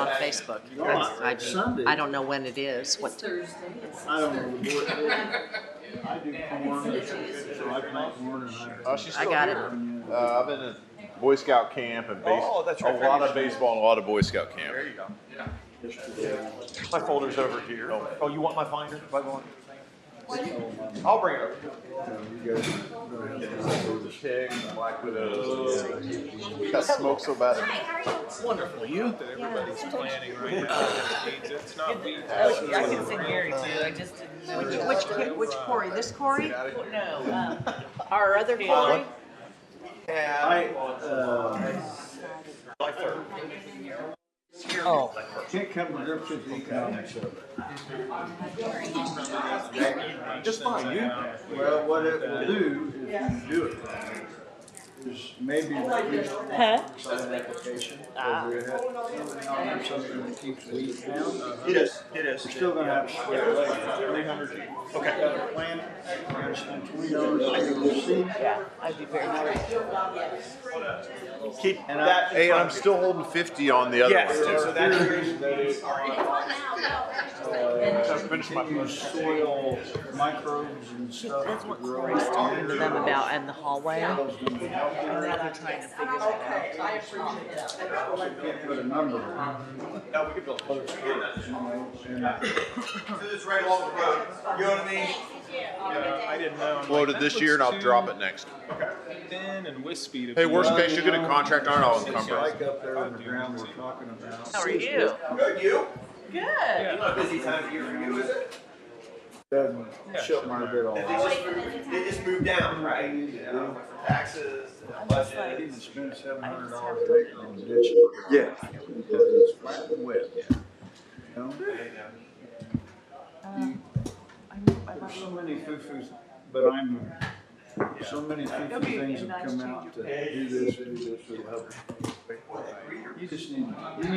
on Facebook. I don't know when it is. What? I don't know. I do corn, so I plant corn and She's I still got here. I've been in Boy Scout camp and that's right. a lot of baseball and a lot of Boy Scout camp. There you go. Yeah. My folder's over here. Oh, you want my binder? I'll bring it over. you guys The pig, black widows. Got smoked so bad. Wonderful. You? That everybody's planning right now. It's not me. I can send Gary too. I just didn't know. Which Corey? This Corey? No. Our other Corey? My third. Oh, can't come to grips with the economics of it. Just fine. You? Well, what it will do if you do it right is maybe reduce the side application. Something that keeps weeds down. It is. We're still going to have to spray later. 300 feet. Okay. Got a plan. We're going to spend $20 on seed. Yeah, I'd be very curious. Keep that. Hey, and I'm still holding 50 on the other one too. So that's Just finish my Use soil microbes and stuff. That's what Corey's talking to them about in the hallway. And now they're trying to figure that out. Can't put a number on it. No, we can build close. It's right along the road. You know what I mean? Yeah, I didn't know. I'm Floated like, this that year and I'll looks drop too it next. Thin and wispy to Hey, be- worst case, you get a contract on it, I'll It's encumber like it. up there in the ground we're talking about. How are you? Good, you? Good. It's not a busy time of year for you, is it? Doesn't shut my bit off. They just moved down, right? You know, for taxes, budget. I didn't spend $700 an acre on ditching. Yeah. Because it's flat and wet. You know? There's so many foo-foos, but so many foo-foo things have come out to do this, it'll help. You just need, He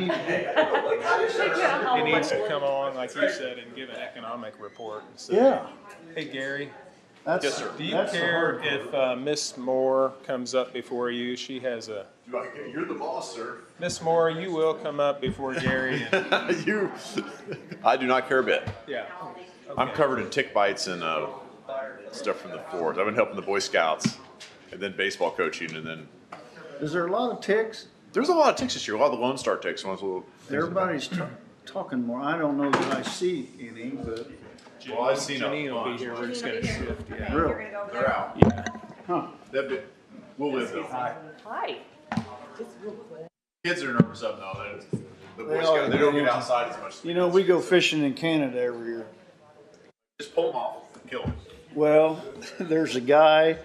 needs to come along, like you said, and give an economic report. And say, Yeah. Hey, Gary, That's, Yes, sir. do you that's the care hard part. if Miss Moore comes up before you? She has a... You're the boss, sir. Miss Moore, you will come up before Gary. And, I do not care a bit. yeah. I'm covered in tick bites and stuff from the forest. I've been helping the Boy Scouts and then baseball coaching, and then Is there a lot of ticks? there's a lot of ticks this year. A lot of the Lone Star ticks. Ones little. Everybody's talking more. I don't know that I see any, but Well, I've seen Janine will be bunch. here. We're just going to shift. Yeah. really, They're out. Yeah. huh? We'll live though. Hi. Just real quick. Kids are nervous up now. The Boy They Scouts, are. they don't get outside as much. You know, we go fishing in Canada every year. Just pull them off and kill them. Well, there's a guy,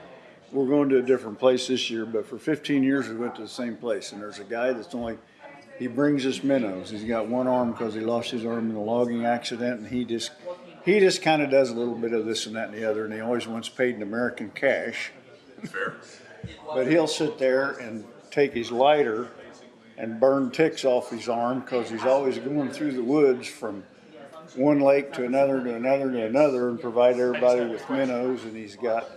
we're going to a different place this year, but for 15 years we went to the same place. And there's a guy he brings us minnows. He's got one arm because he lost his arm in a logging accident, and he just kind of does a little bit of this and that and the other, and he always wants paid in American cash. Fair. But he'll sit there and take his lighter and burn ticks off his arm because he's always going through the woods from one lake to another to another to another and provide everybody with minnows. And he's got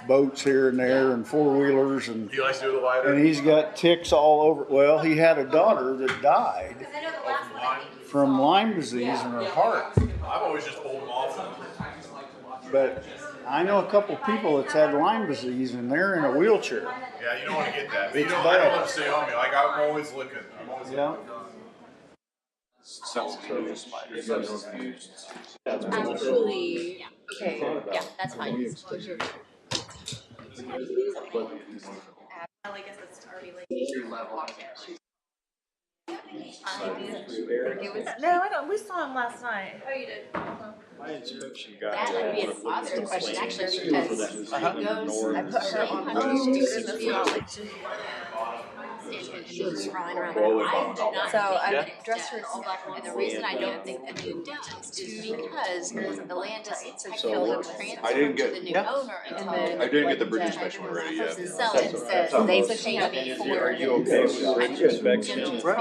boats here and there and four-wheelers, and He likes to do the lighter. he's got ticks all over. Well, he had a daughter that died from Lyme disease in her heart. I've always just pulled them off. But I know a couple people that's had Lyme disease and they're in a wheelchair. Yeah, you don't want to get that. But It's I bad. don't want to stay on me. Like I'm always looking. Yeah. Actually, okay, yeah, that's fine. I guess it's already like No, I don't. We saw him last night. Oh, you did? My inscription got That would be a positive question, actually, because it goes, I put her on she was crawling around. So I dressed her, and the reason I don't think that you does is because the land is technically transferred to the new owner until I didn't get the British measurement ready yet. person selling it says they paid me for. Are you okay with inspection? But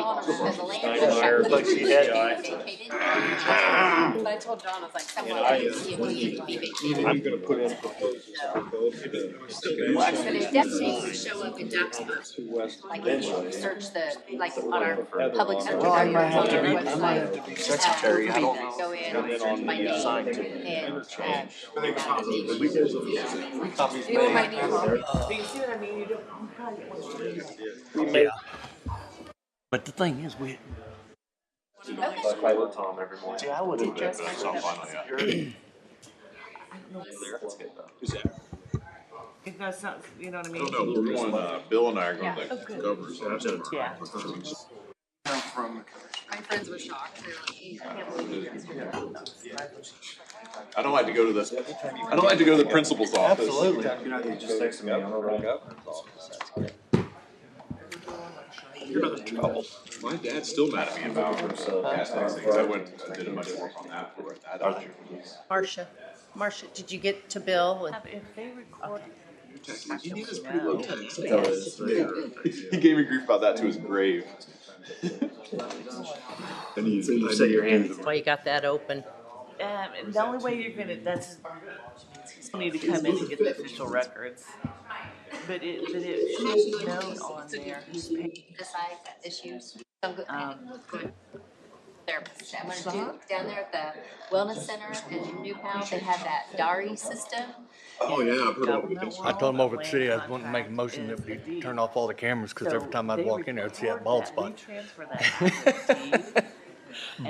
I told John, I was like, someone can see if we need to be vacated. I'm going to put in proposals. But it definitely show up in Duxbury. To West Like Bend. search the, like on our public search. Well, I on might have to our be, website. secretary, I don't know. Go in And then on find the sign to and, copies you might made. need more. But you see what I mean? You don't, you probably get one. Yeah. But the thing is, we. Tom every morning. See, I would have Just But I saw finally, yeah. It does not, you know what I I mean? don't know, we're going, Bill and I are going to Yeah. the governor's. Yeah. My friends were shocked. They're like, "You can't believe you guys are doing that." I don't like to go to the principal's office. Absolutely. Just texted me, I'm gonna roll up. You're not in trouble. My dad's still mad at me about gas taxes. I went and did a bunch of work on that for it. Marcia, did you get to Bill? If they record. Indiana's pretty low tax. He gave me grief about that to his grave. And you set your hand. Why you got that open? The only way you're gonna, that's, you need to come in and get the official records. But it should note on there who's paying. Decide issues. So good. Good therapist. I'm gonna do down there at the wellness center in New Paltz. They have that Dari system. Oh, yeah, I've heard about it. I told them over at the city I was wanting to make a motion that we turn off all the cameras because every time I'd walk in there, I'd see that bald spot.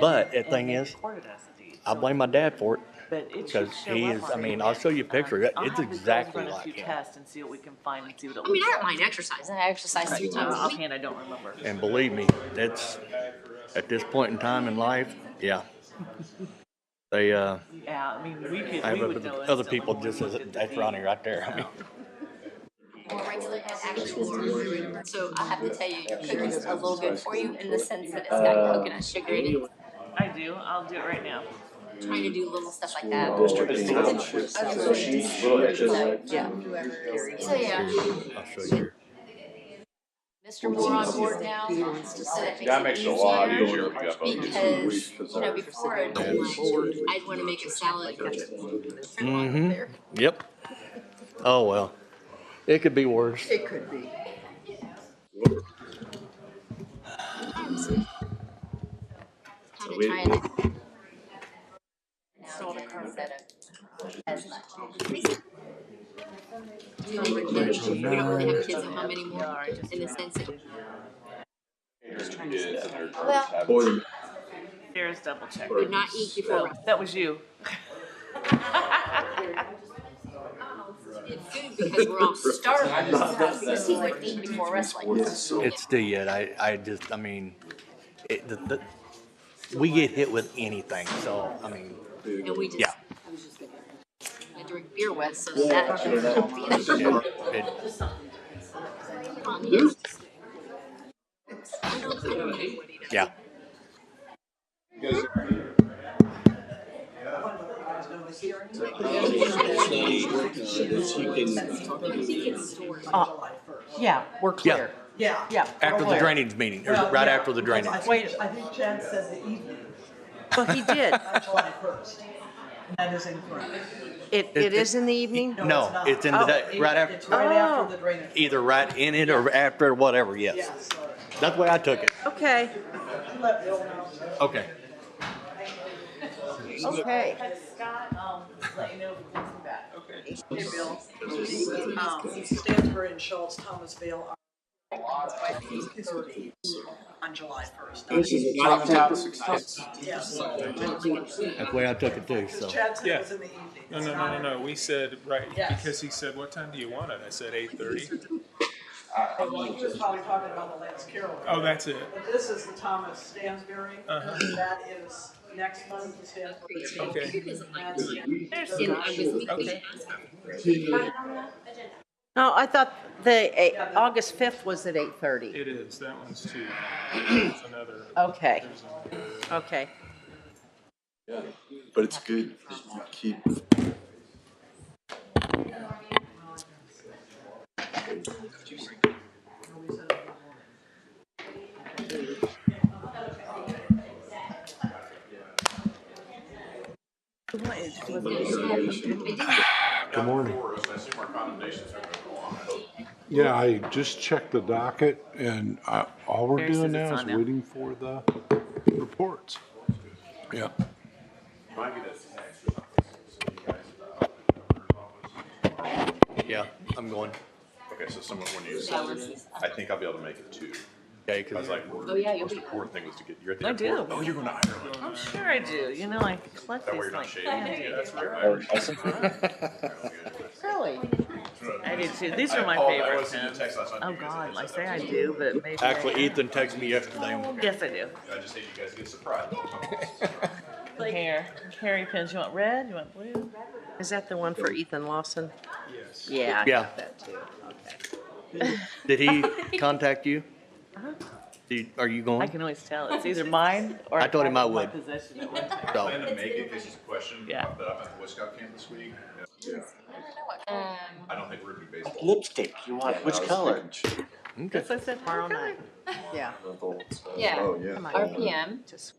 But the thing is, I blame my dad for it because he is, I mean, I'll show you a picture. It's exactly like him. Test and see what we can find and see what it I mean, looks I don't mind exercising. I exercise 3 times a week. offhand, I don't remember. And believe me, it's at this point in time in life, yeah. They, Yeah, I mean, we would know. other people just as that's Ronnie right there. I mean, More regular than actual. So I have to tell you, your cookie's a little good for you in the sense that it's got coconut sugar in it. I do. I'll do it right now. Trying to do little stuff like that. So she's Yeah. So yeah, I'll show you. Mr. Moore on board now. So That makes it a lot easier if you got both. Because, you know, before I'd want to make a salad. Mm-hmm. Yep. Oh, well. It could be worse. It could be. Kind of trying to. Now, instead of as much. You know, we're kids, we don't really have kids at home anymore, in the sense that. Well, Sarah's double check. could not eat before. That was you. It's good because we're all starving. Because he wouldn't eat before wrestling. It's still yet. I mean, we get hit with anything. So, I mean, And we just. yeah. I drink beer with, so that should help me. Yeah. Yeah, we're clear. Yeah. Yeah. After the drainage meeting, or Well, right yeah. after the drainage. Wait. I think Chad said the evening, Well, he did. on July 1st. That is incorrect. It is in the evening? No, not. it's in the day, It- right It's after, right after the drainage. either right in it or after, whatever, yes. Yeah, sorry. That's the way I took it. Okay. Let Bill know. Okay. Okay. Scott, let you know if he comes back. Okay. Hey, Bill. Stansbury and Schultz, Thomasville are by 8:30 on July 1st. Yes. That's the way I took it too, so. Chad said Yeah. it was in the evening. No, no, no, no, no. We said, right, Yes. because he said, what time do you want it? I said 8:30. He was probably talking about the Lance Carroll. Oh, that's it. But this is the Thomas Stansbury. Uh-huh. That is next month, the Stansbury. Okay. Okay. No, I thought the August 5th was at 8:30. It is. That one's too. There's another. Okay. There's Okay. But it's good. Keep. Good morning. Yeah, I just checked the docket, and all we're Mary doing says it's now is on now. waiting for the reports. Yeah. Might get a text or something, so you guys Yeah, I'm going. Okay, so someone, when you said, I think I'll be able to make it too. Okay, I was because like, Oh, yeah, you'll most be. important thing was to get, you're at the I airport. do. Oh, you're going to Ireland. I'm sure I do. You know, I collect That way these you're not like shaving? candy. Yeah, that's right. Really? I do too. These are my I favorite was sending a pens. text last night. Oh You guys God, had I said say that I was- do, but maybe. actually, Ethan texted me yesterday. Yes, I do. I just hate you guys get surprised. Here, Carrie pens. You want red? You want blue? Is that the one for Ethan Lawson? Yes. Yeah, I Yeah. got that too. Okay. Did he contact you? Are you I going? can always tell. It's either mine or I told him I in my would. possession at one time. I plan to make it, this is a question, Yeah. but I'm at the Boy Scout camp this week. I don't think we're gonna do baseball. Lipstick, you want, which color? Okay. Yes, I said Tomorrow night. Yeah. Yeah, Oh, yeah. RPM. Just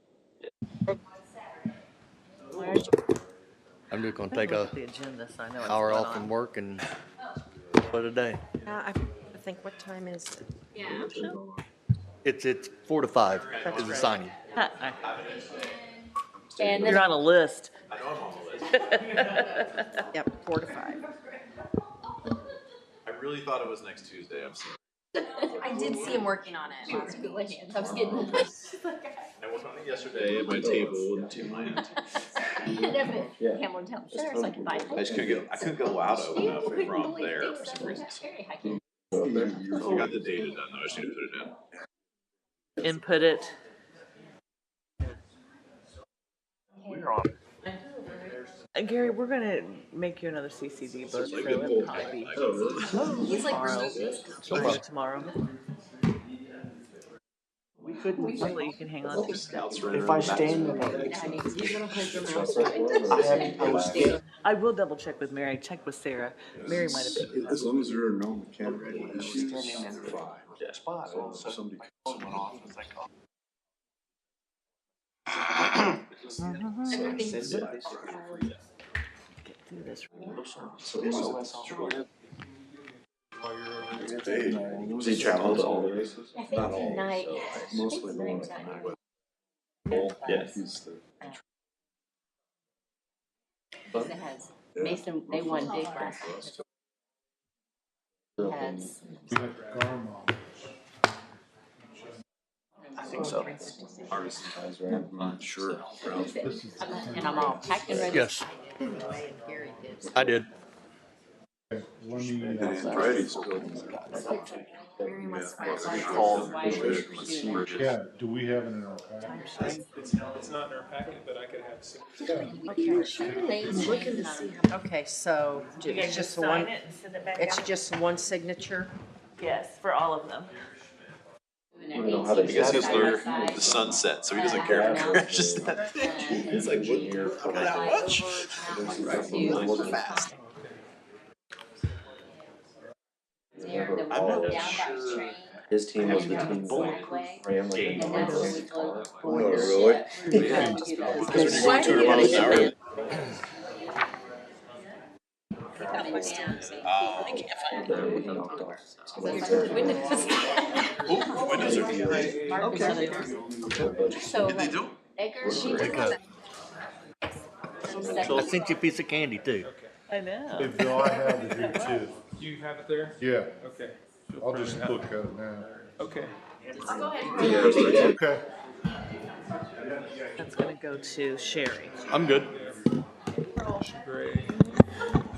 I'm just gonna take a the agenda, so I know what's hour going off on. from work and split a day. I think, what time is it? Yeah. It's 4 to 5 is the signing. And You're then on a list. I know I'm on the list. Yep, 4 to 5. I really thought it was next Tuesday, I'm sorry. I did see him working on it last week. I was getting. I worked on it yesterday at my table in two land. Hamlin Town Center, so I can buy. I just couldn't go out enough from there for some reason. I got the data done though, I just need to put it in. Input it. We're on. Gary, we're gonna make you another CCD book, so it'll probably be He's like, tomorrow. Tomorrow. We couldn't. Hopefully you can hang on to it. If I stand in it, I have to post it. I will double check with Mary, check with Sarah. Mary might have picked it up. As long as there are no mechanical issues. Standing in that spot, all of a sudden, Somebody someone off, it's like, oh. everything's. Get through this. So is SOS all the way. Was he traveled to all the races? I think tonight. Mostly the ones that Yes. It has Mason, they won big last year. Has. I think so. I'm not sure. And I'm all packed and ready. Yes, I did. Andretti's building. Yeah, do we have it in our package? It's not in our packet, but I could have some. Okay, so it's just one, it's just one signature? Yes, for all of them. I guess he's learned the sunset, so he doesn't care if it's just that. He's like, what? Not that much. Right, fast. I'm not sure. His team was between Ram Game. Oh, really? Because when you're going 200 miles an hour. Windows are Okay. So they like don't. Edgar, she Because I sent you a piece of candy too. I know. Hey, Bill, I have it here too. You have it there? Yeah, Okay. I'll just look at it now. Okay. Okay. That's gonna go to Sherry. I'm good. Great.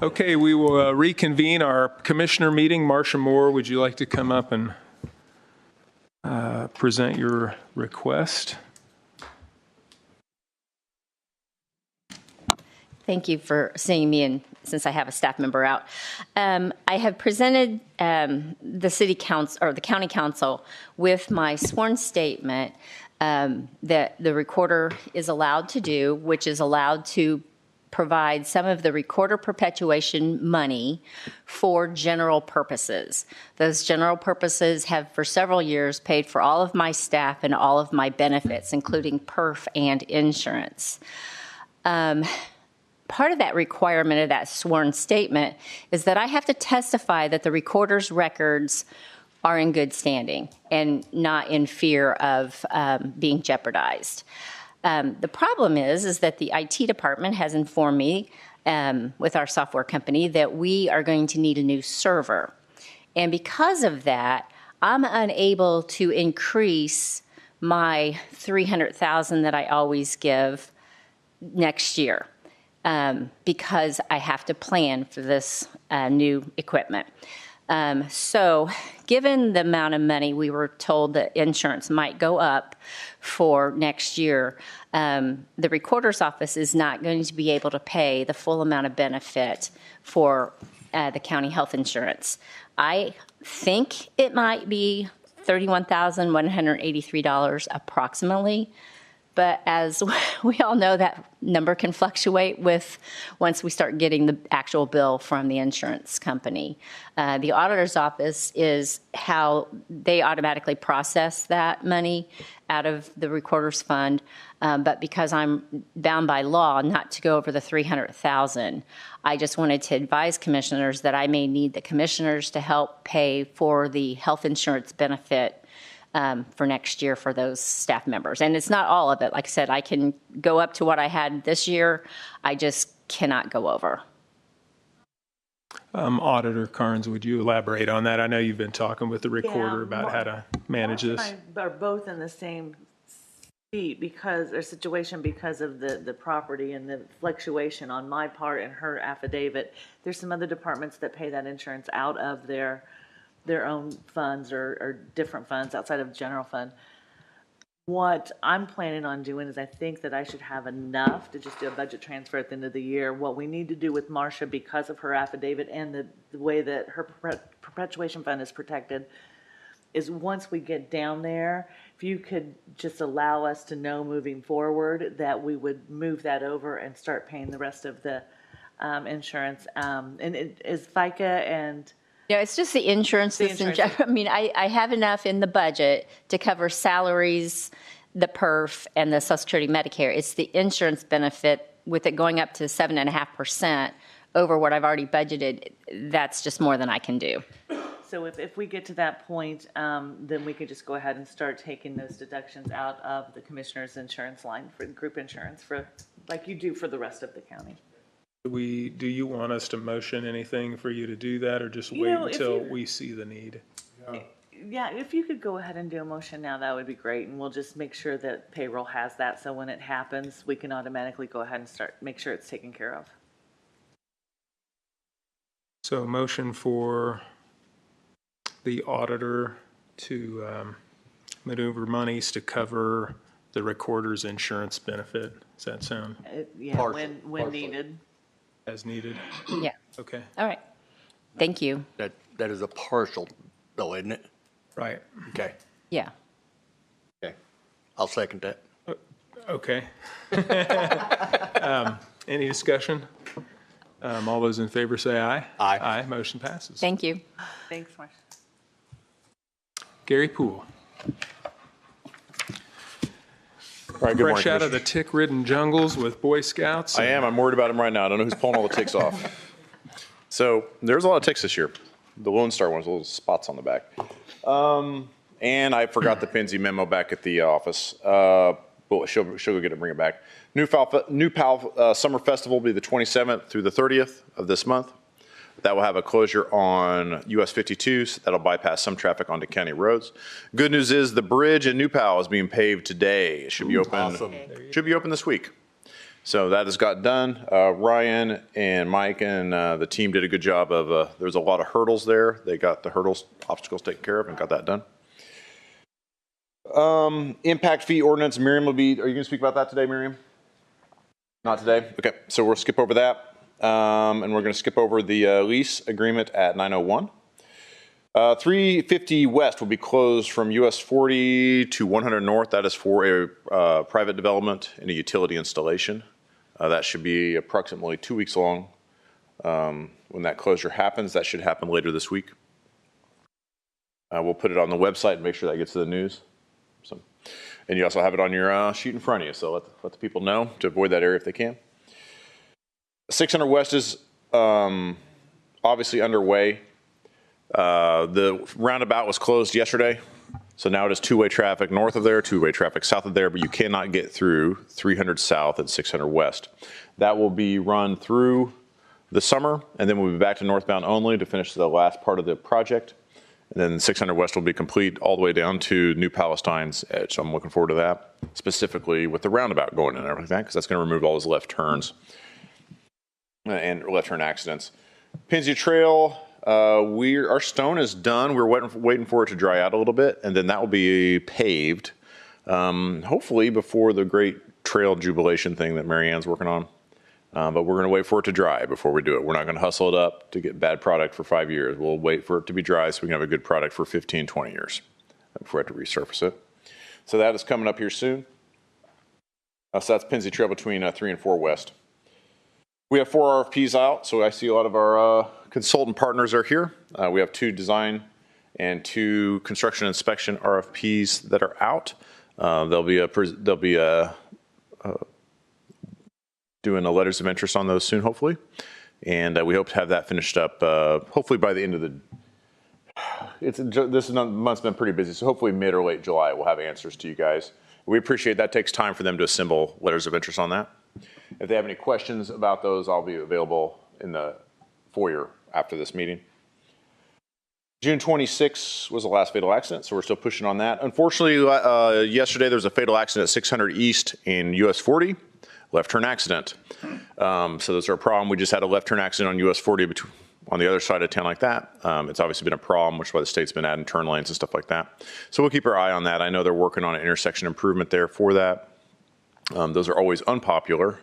Okay, we will reconvene our commissioner meeting. Marcia Moore, would you like to come up and present your request? Thank you for seeing me, and since I have a staff member out. I have presented the city council, or the county council, with my sworn statement that the recorder is allowed to do, which is allowed to provide some of the recorder perpetuation money for general purposes. Those general purposes have for several years paid for all of my staff and all of my benefits, including perf and insurance. part of that requirement of that sworn statement is that I have to testify that the recorder's records are in good standing and not in fear of being jeopardized. The problem is that the IT department has informed me with our software company that we are going to need a new server. And because of that, I'm unable to increase my $300,000 that I always give next year because I have to plan for this new equipment. So given the amount of money we were told that insurance might go up for next year, the recorder's office is not going to be able to pay the full amount of benefit for the county health insurance. I think it might be $31,183 approximately. But as we all know, that number can fluctuate with once we start getting the actual bill from the insurance company. The auditor's office is how they automatically process that money out of the recorder's fund. But because I'm bound by law not to go over the $300,000, I just wanted to advise commissioners that I may need the commissioners to help pay for the health insurance benefit for next year for those staff members. And it's not all of it. Like I said, I can go up to what I had this year. I just cannot go over. Auditor Carnes, would you elaborate on that? I know you've been talking with the recorder about how to manage this. Marcia and I are both in the same seat situation because of the property and the fluctuation on my part and her affidavit. There's some other departments that pay that insurance out of their own funds or different funds outside of general fund. What I'm planning on doing is I think that I should have enough to just do a budget transfer at the end of the year. What we need to do with Marcia because of her affidavit and the way that her perpetuation fund is protected is once we get down there, if you could just allow us to know moving forward that we would move that over and start paying the rest of the insurance. And it is FICA and... No, it's just the insurance. I mean, I have enough in the budget to cover salaries, the PERF, and the Social Security Medicare. It's the insurance benefit with it going up to 7.5% over what I've already budgeted. That's just more than I can do. So if we get to that point, then we can just go ahead and start taking those deductions out of the commissioner's insurance line for group insurance for like you do for the rest of the county. Do you want us to motion anything for you to do that, or just wait until we see the need? Yeah, if you could go ahead and do a motion now, that would be great, and we'll just make sure that payroll has that, so when it happens, we can automatically go ahead and make sure it's taken care of. So motion for the auditor to maneuver monies to cover the recorder's insurance benefit. Does that sound? Yeah, when needed. As needed? Yeah. Okay. All right. Thank you. That is a partial though, isn't it? Right. Okay. Yeah. Okay. I'll second that. Okay. Any discussion? All those in favor say aye. Aye. Aye. Motion passes. Thank you. Thanks, Marcia. Gary Poole. All right, good morning, Fresh out of the tick-ridden jungles with Boy Scouts. I am. I'm worried about him right now. I don't know who's pulling all the ticks off. So there's a lot of ticks this year. The Lone Star ones, little spots on the back. And I forgot the Penzi memo back at the office. But she'll go get it and bring it back. New Pal Summer Festival will be the 27th through the 30th of this month. That will have a closure on US 52, so that'll bypass some traffic onto county roads. Good news is the bridge in New Pal is being paved today. It should be open. Awesome. Should be open this week. So that has got done. Ryan and Mike and the team did a good job of. There's a lot of hurdles there. They got the obstacles taken care of, and got that done. Impact fee ordinance. Miriam will be. Are you going to speak about that today, Miriam? Not today. Okay. So we'll skip over that. And we're going to skip over the lease agreement at 901. 350 West will be closed from US 40 to 100 North. That is for a private development and a utility installation. That should be approximately 2 weeks long. When that closure happens, that should happen later this week. We'll put it on the website and make sure that gets to the news. And you also have it on your sheet in front of you, so let the people know to avoid that area if they can. 600 West is obviously underway. The roundabout was closed yesterday, so now it is two-way traffic north of there, two-way traffic south of there, but you cannot get through 300 South and 600 West. That will be run through the summer, and then we'll be back to northbound only to finish the last part of the project. And then 600 West will be complete all the way down to New Palestine's edge. So I'm looking forward to that, specifically with the roundabout going in and everything, because that's going to remove all those left turns and left turn accidents. Pennsy Trail, our stone is done. We're waiting for it to dry out a little bit, and then that will be paved, hopefully before the great trail jubilation thing that Mary Ann's working on. But we're going to wait for it to dry before we do it. We're not going to hustle it up to get bad product for 5 years. We'll wait for it to be dry so we can have a good product for 15, 20 years before we have to resurface it. So that is coming up here soon. So that's Pennsy Trail between 3 and 4 West. We have 4 RFPs out, so I see a lot of our consultant partners are here. We have 2 design and 2 construction inspection RFPs that are out. They'll be doing the letters of interest on those soon, hopefully. And we hope to have that finished up, hopefully by the end of the, this month's been pretty busy, so hopefully mid or late July we'll have answers to you guys. We appreciate that. Takes time for them to assemble letters of interest on that. If they have any questions about those, I'll be available in the foyer after this meeting. June 26 was the last fatal accident, so we're still pushing on that. Unfortunately, yesterday there was a fatal accident at 600 East in US 40. Left turn accident. So those are a problem. We just had a left turn accident on US 40 on the other side of town like that. It's obviously been a problem, which is why the state's been adding turn lanes and stuff like that. So we'll keep our eye on that. I know they're working on an intersection improvement there for that. Those are always unpopular,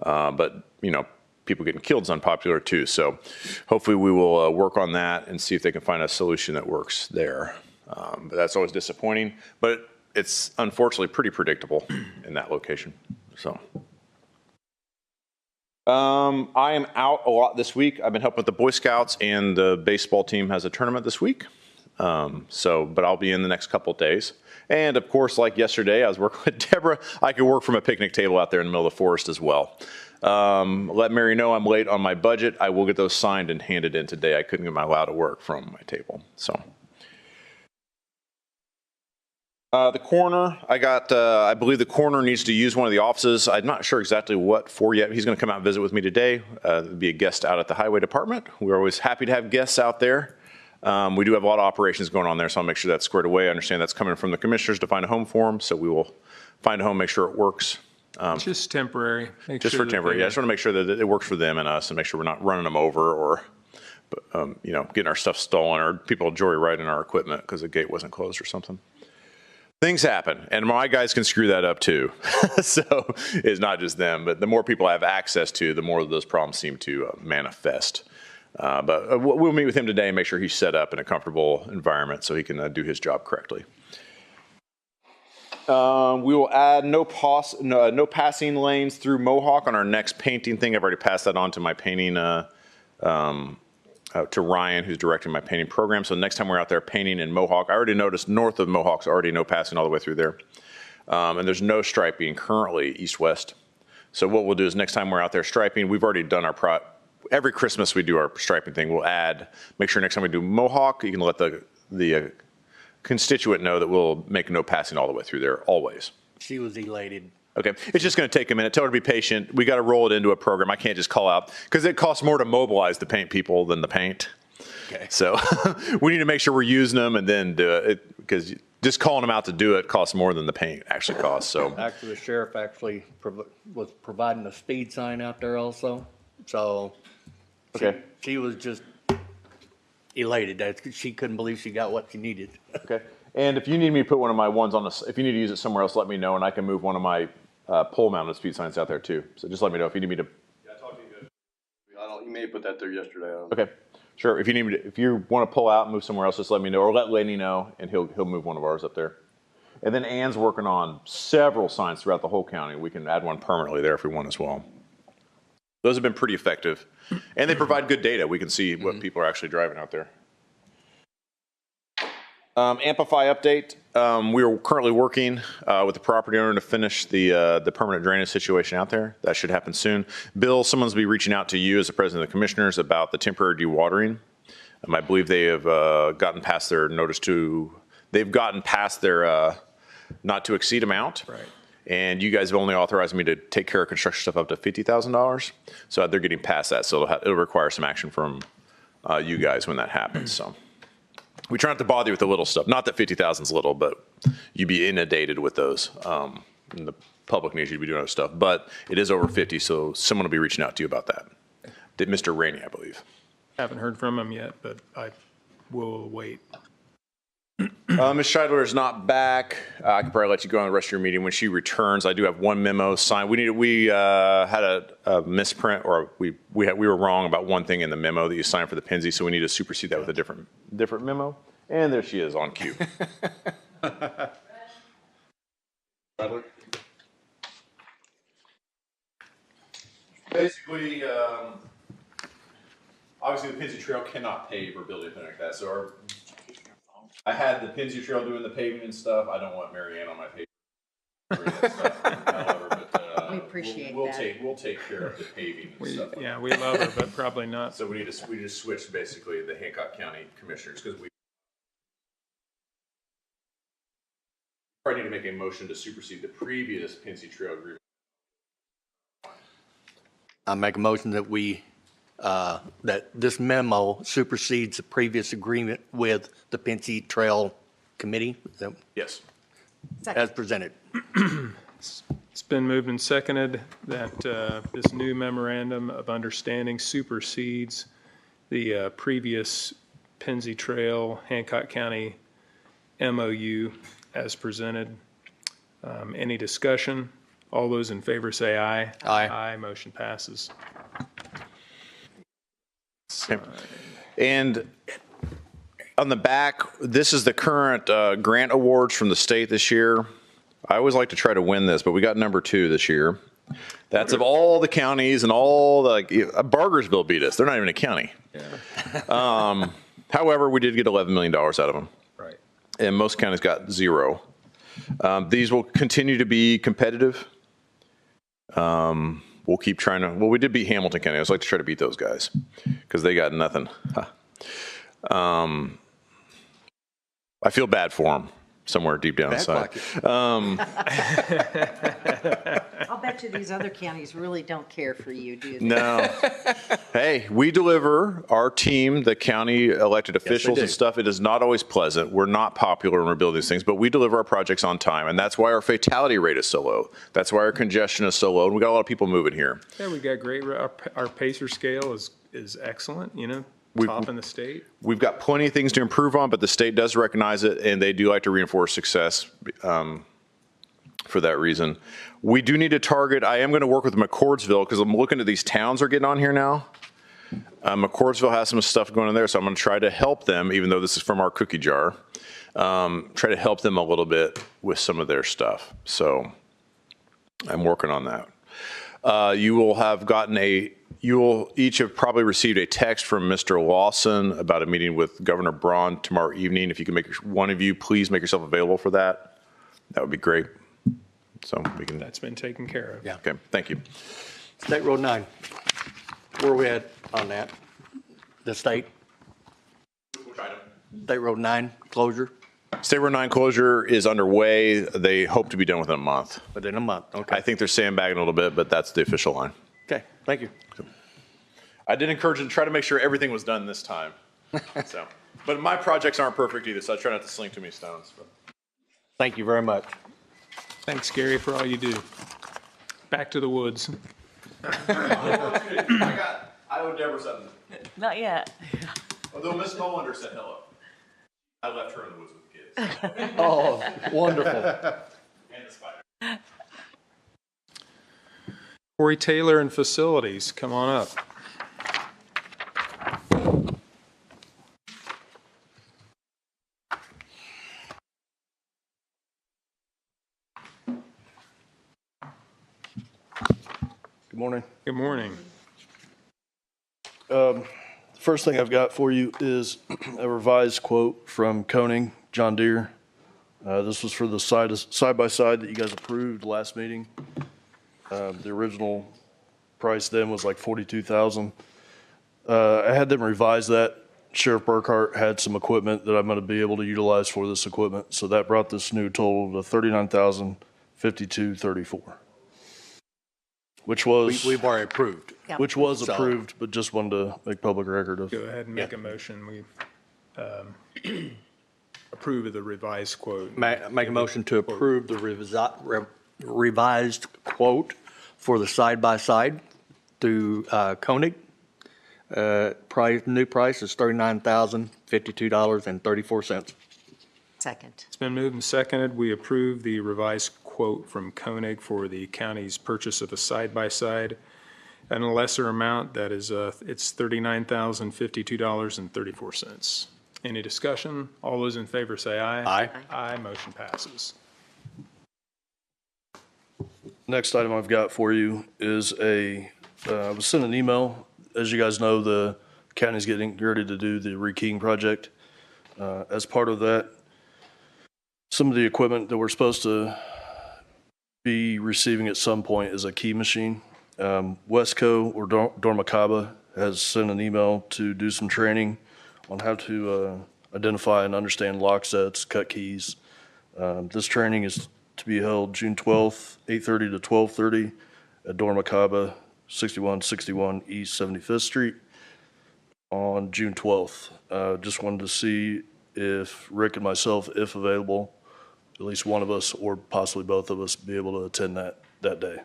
but you know, people getting killed is unpopular too. So hopefully we will work on that and see if they can find a solution that works there. But that's always disappointing, but it's unfortunately pretty predictable in that location. So. I am out a lot this week. I've been helping with the Boy Scouts, and the baseball team has a tournament this week. But I'll be in the next couple of days. And of course, like yesterday, I was working with Deborah. I could work from a picnic table out there in the middle of the forest as well. Let Mary know I'm late on my budget. I will get those signed and handed in today. I couldn't get my allow to work from my table. So. The coroner, I believe the coroner needs to use one of the offices. I'm not sure exactly what for yet. He's going to come out and visit with me today. Be a guest out at the highway department. We're always happy to have guests out there. We do have a lot of operations going on there, so I'll make sure that's squared away. I understand that's coming from the commissioners to find a home for them, so we will find a home, make sure it works. Just temporary. Just for temporary. Yeah, I just want to make sure that it works for them and us, and make sure we're not running them over or, you know, getting our stuff stolen or people joyriding our equipment because the gate wasn't closed or something. Things happen, and my guys can screw that up too. So it's not just them, but the more people I have access to, the more those problems seem to manifest. But we'll meet with him today and make sure he's set up in a comfortable environment so he can do his job correctly. We will add no passing lanes through Mohawk on our next painting thing. I've already passed that on to my painting to Ryan, who's directing my painting program. So next time we're out there painting in Mohawk, I already noticed north of Mohawk's already no passing all the way through there. And there's no striping currently east-west. So what we'll do is next time we're out there striping, we've already done our every Christmas we do our striping thing. We'll make sure next time we do Mohawk, you can let the constituent know that we'll make no passing all the way through there always. She was elated. Okay, it's just going to take a minute. Tell her to be patient. We got to roll it into a program. I can't just call out because it costs more to mobilize the paint people than the paint. Okay. So we need to make sure we're using them and then do it because just calling them out to do it costs more than the paint actually costs. So actually, the sheriff actually was providing a speed sign out there also. So okay, she was just elated that she couldn't believe she got what she needed. Okay. And if you need me to put one of my ones on if you need to use it somewhere else, let me know, and I can move one of my pole-mounted speed signs out there too. So just let me know if you need me to. Yeah, I talked to you guys. You may have put that there yesterday. Okay, sure. If you need me if you want to pull out and move somewhere else, just let me know, or let Lenny know, and he'll move one of ours up there. And then Ann's working on several signs throughout the whole county. We can add one permanently there if we want as well. Those have been pretty effective, and they provide good data. We can see what people are actually driving out there. Amplify update. We are currently working with the property owner to finish the permanent drainage situation out there. That should happen soon. Bill, someone's be reaching out to you as the president of the commissioners about the temporary dewatering. I believe they have gotten past their they've gotten past their not to exceed amount. Right. And you guys have only authorized me to take care of construction stuff up to $50,000. So they're getting past that. So it'll require some action from you guys when that happens. So we try not to bother you with the little stuff. Not that 50,000 is little, but you'd be inundated with those. And the public needs you to be doing other stuff. But it is over 50, so someone will be reaching out to you about that. Did Mr. Rainey, I believe. Haven't heard from him yet, but I will wait. Ms. Scheidler is not back. I can probably let you go on the rest of your meeting. When she returns, I do have one memo signed. We had a misprint, or we were wrong about one thing in the memo that you signed for the Penzi, so we need to supersede that with a different memo. And there she is on cue. Basically, obviously the Penzi Trail cannot pave or build anything like that. So I had the Penzi Trail doing the paving and stuff. I don't want Mary Ann on my paving. We appreciate we'll that. We'll take care of the paving and stuff. Yeah, we love her, but probably not. So we just switched basically the Hancock County commissioners because we probably need to make a motion to supersede the previous Penzi Trail agreement. I make a motion that that this memo supersedes the previous agreement with the Penzi Trail Committee. Yes. As presented. It's been moved and seconded that this new memorandum of understanding supersedes the previous Penzi Trail Hancock County MOU as presented. Any discussion? All those in favor say aye. Aye. Aye. Motion passes. And on the back, this is the current grant awards from the state this year. I always like to try to win this, but we got number 2 this year. That's of all the counties and all the, Bargersville beat us. They're not even a county. Yeah. However, we did get $11 million out of them. Right. And most counties got 0. These will continue to be competitive. We'll keep trying to, we did beat Hamilton County. I always like to try to beat those guys because they got nothing. I feel bad for them somewhere deep down inside. I'll bet you these other counties really don't care for you, do they? No. Hey, we deliver our team, the county elected officials and stuff. It is not always pleasant. We're not popular when we're building these things, but we deliver our projects on time. And that's why our fatality rate is so low. That's why our congestion is so low. And we got a lot of people moving here. Yeah, we got great. Our pacer scale is excellent, top in the state. We've got plenty of things to improve on, but the state does recognize it, and they do like to reinforce success for that reason. We do need to target, I am going to work with McCordsville because I'm looking at these towns are getting on here now. McCordsville has some stuff going on there, so I'm going to try to help them, even though this is from our cookie jar, try to help them a little bit with some of their stuff. So I'm working on that. You will have gotten you will each have probably received a text from Mr. Lawson about a meeting with Governor Braun tomorrow evening. If you can one of you, please make yourself available for that. That would be great. So we can. That's been taken care of. Yeah. Okay. Thank you. State Road 9. Where are we at on that? The state? Which item? State Road 9 closure? State Road 9 closure is underway. They hope to be done within a month. Within a month, okay. I think they're sandbagging a little bit, but that's the official line. Okay, thank you. I did encourage them to try to make sure everything was done this time. So, but my projects aren't perfect either, so I try not to sling too many stones. But. Thank you very much. Thanks, Gary, for all you do. Back to the woods. I owe Deborah something. Not yet. Although Miss Molander said hello. I left her in the woods with the kids. Oh, wonderful. And the spider. Corey Taylor and Facilities, come on up. Good morning. Good morning. First thing I've got for you is a revised quote from Koenig John Deere. This was for the side-by-side that you guys approved last meeting. The original price then was like $42,000. I had them revise that. Sheriff Burkhart had some equipment that I'm going to be able to utilize for this equipment, so that brought this new total to $39,052.34, which was We've already approved. which was So- approved, but just wanted to make public record of. Go ahead and make a motion. We approve of the revised quote. Make a motion to approve the revised quote for the side-by-side through Koenig. New price is $39,052.34. Second. It's been moved and seconded. We approve the revised quote from Koenig for the county's purchase of a side-by-side at a lesser amount. That is, it's $39,052.34. Any discussion? All those in favor say aye. Aye. Aye, motion passes. Next item I've got for you is I was sent an email. As you guys know, the county's getting ready to do the rekeying project. As part of that, some of the equipment that we're supposed to be receiving at some point is a key machine. Wesco or Dormicaba has sent an email to do some training on how to identify and understand lock sets, cut keys. This training is to be held June 12th, 8:30 to 12:30 at Dormicaba, 6161 East 75th Street on June 12th. Just wanted to see if Rick and myself, if available, at least one of us or possibly both of us be able to attend that day.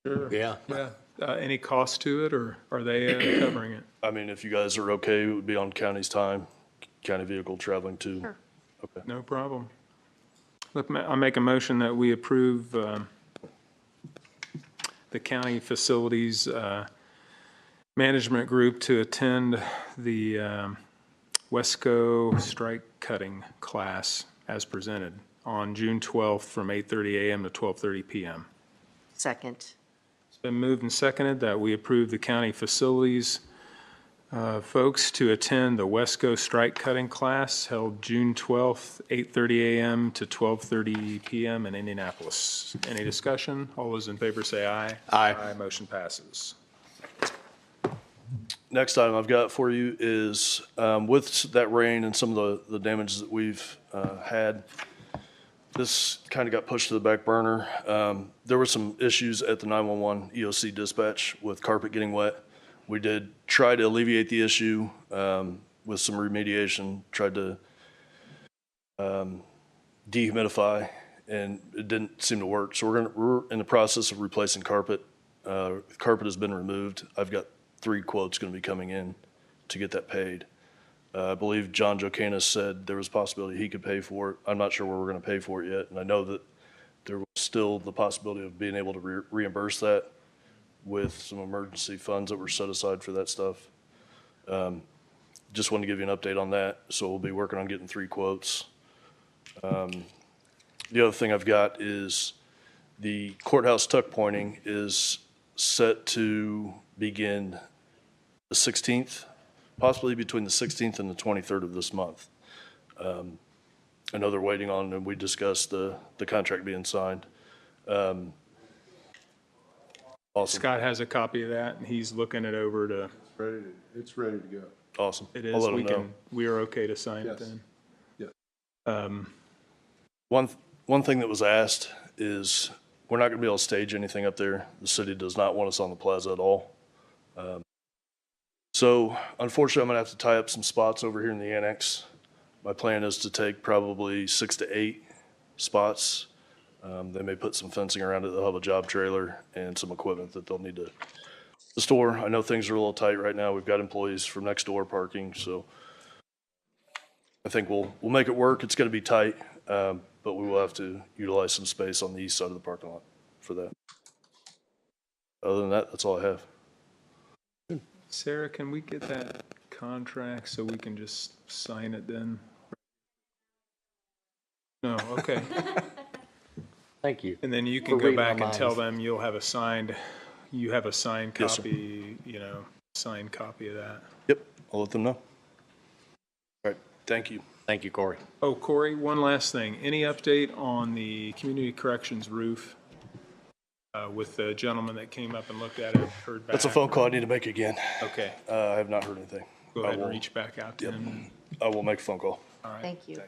Sure. Yeah. Yeah. Any cost to it, or are they covering it? I mean, if you guys are okay, it would be on county's time, county vehicle traveling to. Sure. Okay. No problem. Look, I'll make a motion that we approve the county facilities management group to attend the Wesco strike cutting class as presented on June 12th from 8:30 a.m. to 12:30 p.m. Second. It's been moved and seconded that we approve the county facilities folks to attend the Wesco strike cutting class held June 12th, 8:30 a.m. to 12:30 p.m. in Indianapolis. Any discussion? All those in favor say aye. Aye. Aye, motion passes. Next item I've got for you is with that rain and some of the damage that we've had, this kind of got pushed to the back burner. There were some issues at the 911 EOC dispatch with carpet getting wet. We did try to alleviate the issue with some remediation, tried to dehumidify, and it didn't seem to work. So we're in the process of replacing carpet. Carpet has been removed. I've got 3 quotes going to be coming in to get that paid. I believe John Jocanis said there was a possibility he could pay for it. I'm not sure where we're going to pay for it yet, and I know that there was still the possibility of being able to reimburse that with some emergency funds that were set aside for that stuff. Just wanted to give you an update on that. So we'll be working on getting 3 quotes. The other thing I've got is the courthouse tuck pointing is set to begin the 16th, possibly between the 16th and the 23rd of this month. I know they're waiting on, and we discussed the contract being signed. Awesome. Scott has a copy of that, and he's looking it over to. It's ready to go. Awesome. It I'll is. let him know. We are okay to sign it Yes. then. Yes. One thing that was asked is we're not going to be able to stage anything up there. The city does not want us on the plaza at all. So unfortunately, I'm going to have to tie up some spots over here in the annex. My plan is to take probably 6 to 8 spots. They may put some fencing around it. They'll have a job trailer and some equipment that they'll need to store. I know things are a little tight right now. We've got employees from next door parking, so I think we'll make it work. It's going to be tight, but we will have to utilize some space on the east side of the parking lot for that. Other than that, that's all I have. Sarah, can we get that contract so we can just sign it then? No, okay. Thank you. And then you For can go reading back my and tell minds. them you have a signed Yes, sir. copy, signed copy of that. Yep, I'll let them know. All right, Thank you. Thank you, Corey. Oh, Corey, one last thing. Any update on the community corrections roof with the gentleman that came up and looked at it, heard back? That's a phone call I need to make again. Okay. I have not heard anything. Go ahead and reach back out to him. I will make a phone call. All right. Thank you.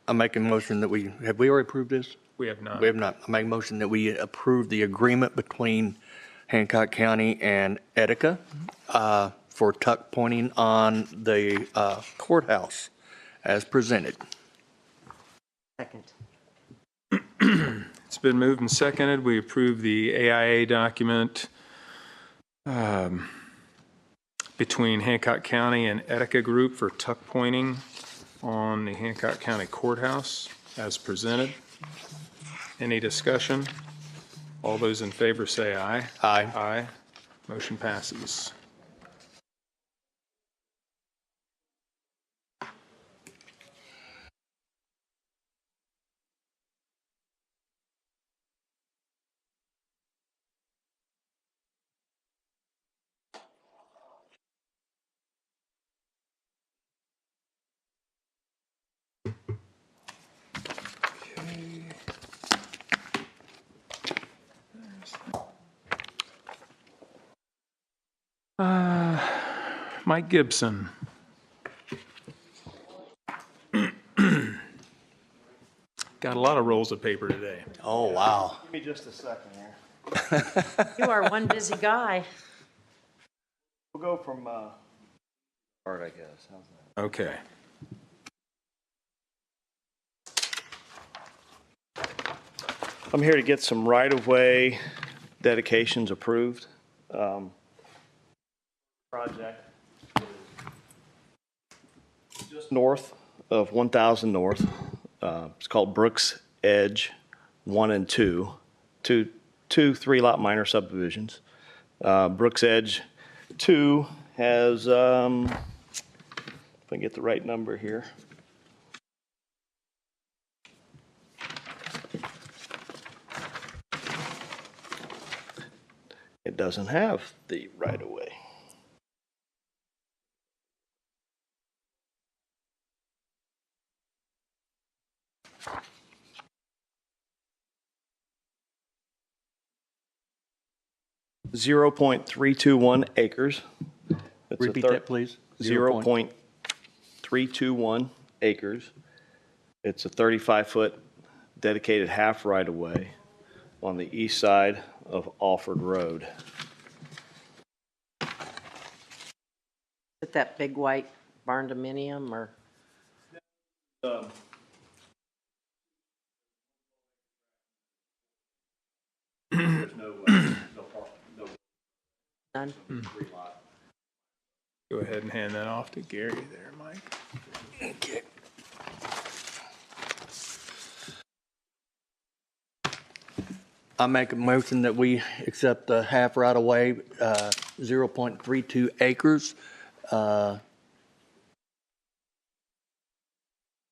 I make a motion that have we already approved this? We have not. We have not. I make a motion that we approve the agreement between Hancock County and Etica for tuck pointing on the courthouse as presented. Second. It's been moved and seconded. We approve the AIA document between Hancock County and Etica Group for tuck pointing on the Hancock County Courthouse as presented. Any discussion? All those in favor say aye. Aye. Aye. Motion passes. Mike Gibson. Got a lot of rolls of paper today. Oh, wow. Give me just a second here. You are one busy guy. We'll go from, art, I guess. How's that? Okay. I'm here to get some right-of-way dedications approved. Project is just north of 1000 North. It's called Brooks Edge 1 and 2, two 3-lot minor subdivisions. Brooks Edge 2 has, if I can get the right number here. It doesn't have the right-of-way. .321 acres. It's Repeat that, please. 0.321 acres. It's a 35-foot dedicated half right-of-way on the east side of Alford Road. Is that big white barn dominium or? None. Go ahead and hand that off to Gary there, Mike. Okay. I make a motion that we accept the half right of way, 0.32 acres. The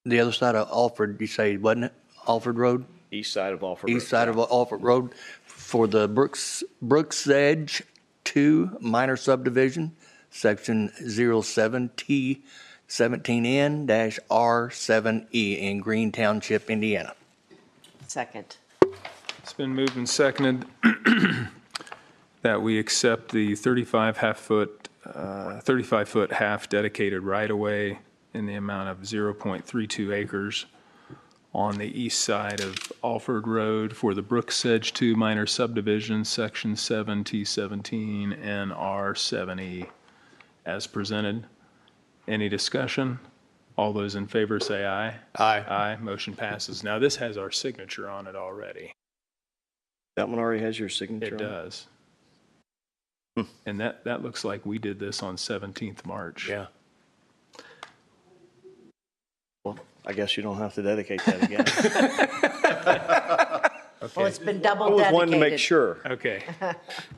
other side of Alford, you say, wasn't it? Alford Road? East side of Alford Road. East side of Alford Road for the Brooks Edge 2 minor subdivision, section 07T17N-R7E in Green Township, Indiana. Second. It's been moved and seconded that we accept the 35-foot half dedicated right-of-way in the amount of 0.32 acres on the east side of Alford Road for the Brooks Edge 2 minor subdivision, section 7T17 and R7E as presented. Any discussion? All those in favor say aye. Aye. Aye. Motion passes. Now, this has our signature on it already. That one already has your signature It on it? does. And that looks like we did this on 17th March. Yeah. Well, I guess you don't have to dedicate that again. Well, it's been double I was dedicated. wanting to make sure. Okay.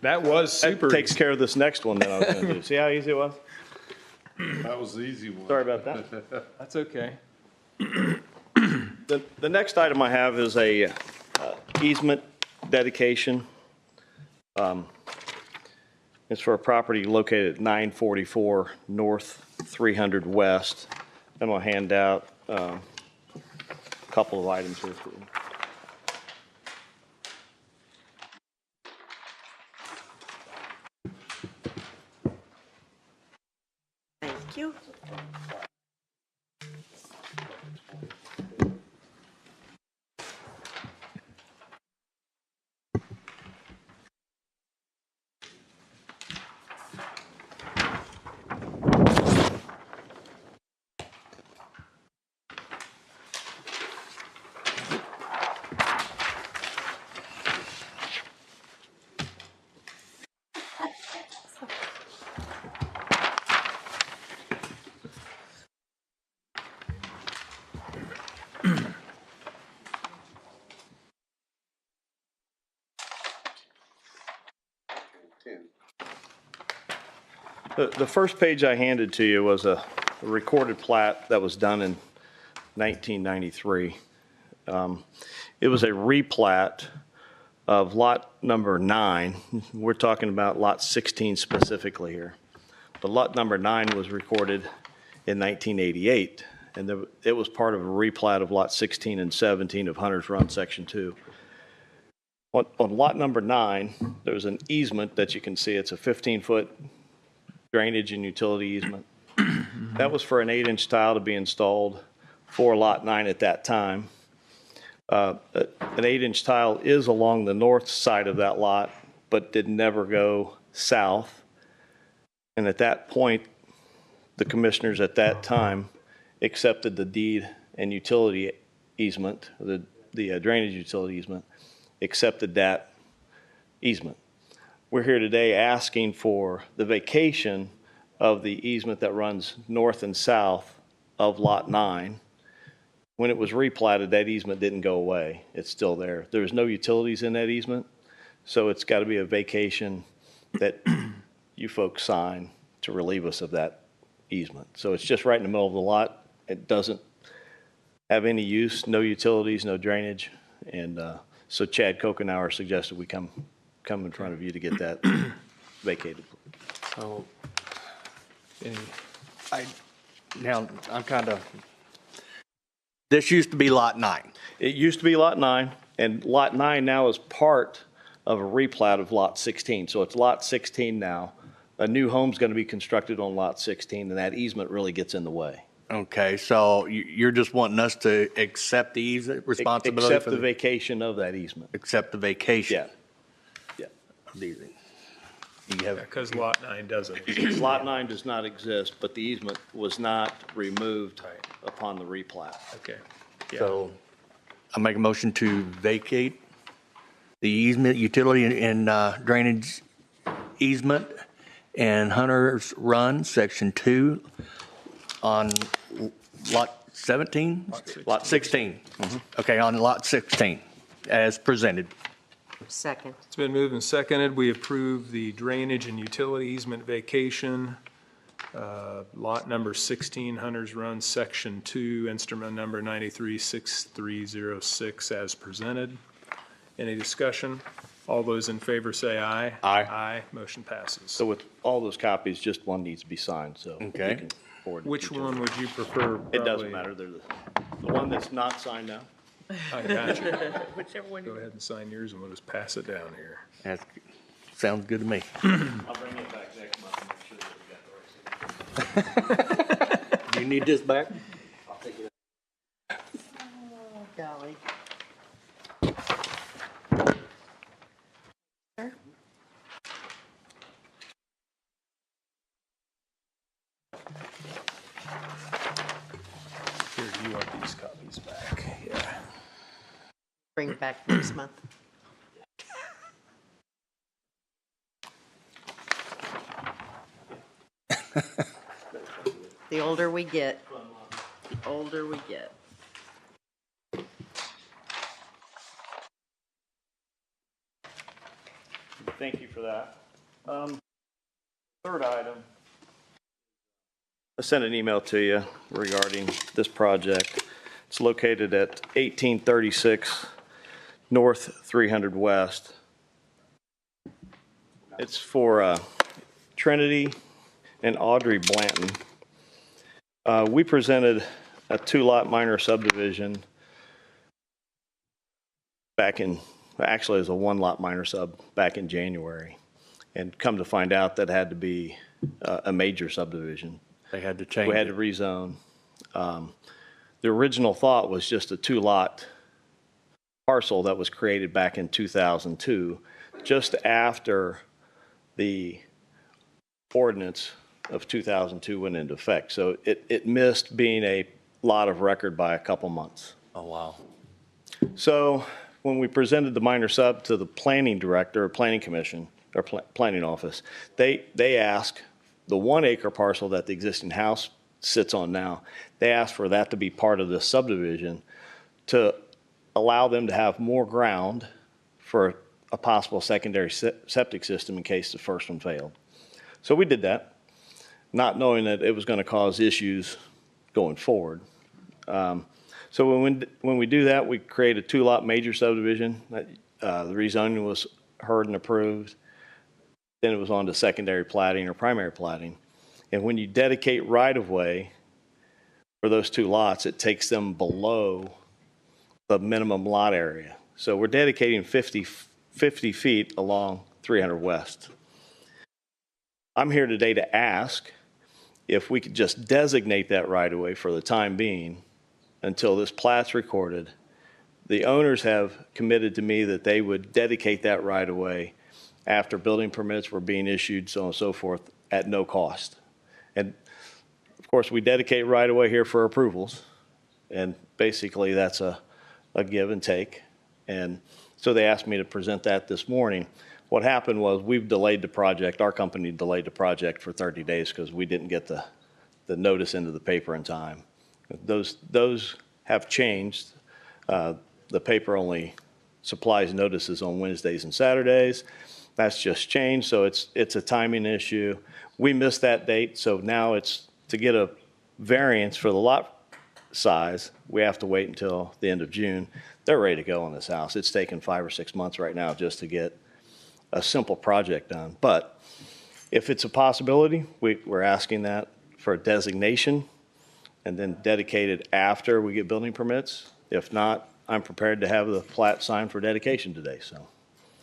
That was super. That takes care of this next one that I was going to do. See how easy it was? That was the easy one. Sorry about that. That's okay. The next item I have is a easement dedication. It's for a property located at 944 North 300 West. I'm going to hand out a couple of items here for you. Thank you. The first page I handed to you was a recorded plat that was done in 1993. It was a replat of lot number 9. We're talking about lot 16 specifically here. But lot number 9 was recorded in 1988, and it was part of a replat of lot 16 and 17 of Hunter's Run, Section 2. On lot number 9, there's an easement that you can see. It's a 15-foot drainage and utility easement. That was for an 8-inch tile to be installed for lot 9 at that time. An 8-inch tile is along the north side of that lot, but did never go south. And at that point, the commissioners at that time accepted the deed and utility easement, the drainage utility easement, accepted that easement. We're here today asking for the vacation of the easement that runs north and south of Lot 9. When it was replatted, that easement didn't go away. It's still there. There's no utilities in that easement, so it's got to be a vacation that you folks sign to relieve us of that easement. So it's just right in the middle of the lot. It doesn't have any use, no utilities, no drainage, and so Chad Kokenauer suggested we come in front of you to get that vacated. So, This used to be Lot 9. It used to be Lot 9, and Lot 9 now is part of a replat of Lot 16. So it's Lot 16 now. A new home's going to be constructed on Lot 16, and that easement really gets in the way. Okay, so you're just wanting us to accept the easement responsibility? Accept the vacation of that easement. Accept the vacation? Yeah. because lot 9 doesn't exist. Lot 9 does not exist, but the easement was not removed upon the replat. Okay. So I make a motion to vacate the easement, utility and drainage easement and Hunter's Run, Section 2 on Lot 17? Lot 16. Okay, on Lot 16, as presented. Second. It's been moved and seconded. We approve the drainage and utility easement vacation, lot number 16, Hunter's Run, Section 2, instrument number 936306 as presented. Any discussion? All those in favor say aye. Aye. Aye. Motion passes. So with all those copies, just one needs to be signed, so. Okay. you can forward it Which to each one other. would you prefer? It doesn't probably? matter. They're the one that's not signed now. I got you. Whichever one. Go ahead and sign yours and we'll just pass it down here. That sounds good to me. I'll bring it back next month and make sure that we got the right signature. Do you need this back? I'll take it. Oh, golly. Here, do you want these copies back? Yeah. Bring it back next month. The older we get, the older we get. Thank you for that. Third item, I sent an email to you regarding this project. It's located at 1836 North 300 West. It's for Trinity and Audrey Blanton. We presented a 2-lot minor subdivision back in, actually it was a 1-lot minor sub back in January. And come to find out that had to be a major subdivision. They had to change We had to it. rezone. The original thought was just a 2-lot parcel that was created back in 2002, just after the ordinance of 2002 went into effect. So it missed being a lot of record by a couple months. Oh, wow. So when we presented the minor sub to the planning director, or planning commission, or planning office, they asked the 1-acre parcel that the existing house sits on now, they asked for that to be part of the subdivision to allow them to have more ground for a possible secondary septic system in case the first one failed. So we did that, not knowing that it was going to cause issues going forward. So when we do that, we create a 2-lot major subdivision. The rezoning was heard and approved. Then it was on to secondary plating or primary plating. And when you dedicate right-of-way for those 2 lots, it takes them below the minimum lot area. So we're dedicating 50 feet along 300 West. I'm here today to ask if we could just designate that right-of-way for the time being until this plat's recorded. The owners have committed to me that they would dedicate that right-of-way after building permits were being issued, so on and so forth, at no cost. And of course, we dedicate right-of-way here for approvals, and basically that's a give and take. And so they asked me to present that this morning. What happened was we've delayed the project, our company delayed the project for 30 days because we didn't get the notice into the paper in time. Those have changed. The paper only supplies notices on Wednesdays and Saturdays. That's just changed, so it's a timing issue. We missed that date, so now it's to get a variance for the lot size, we have to wait until the end of June. They're ready to go on this house. It's taken 5 or 6 months right now just to get a simple project done. But if it's a possibility, we're asking that for a designation and then dedicated after we get building permits. If not, I'm prepared to have the plat signed for dedication today, so.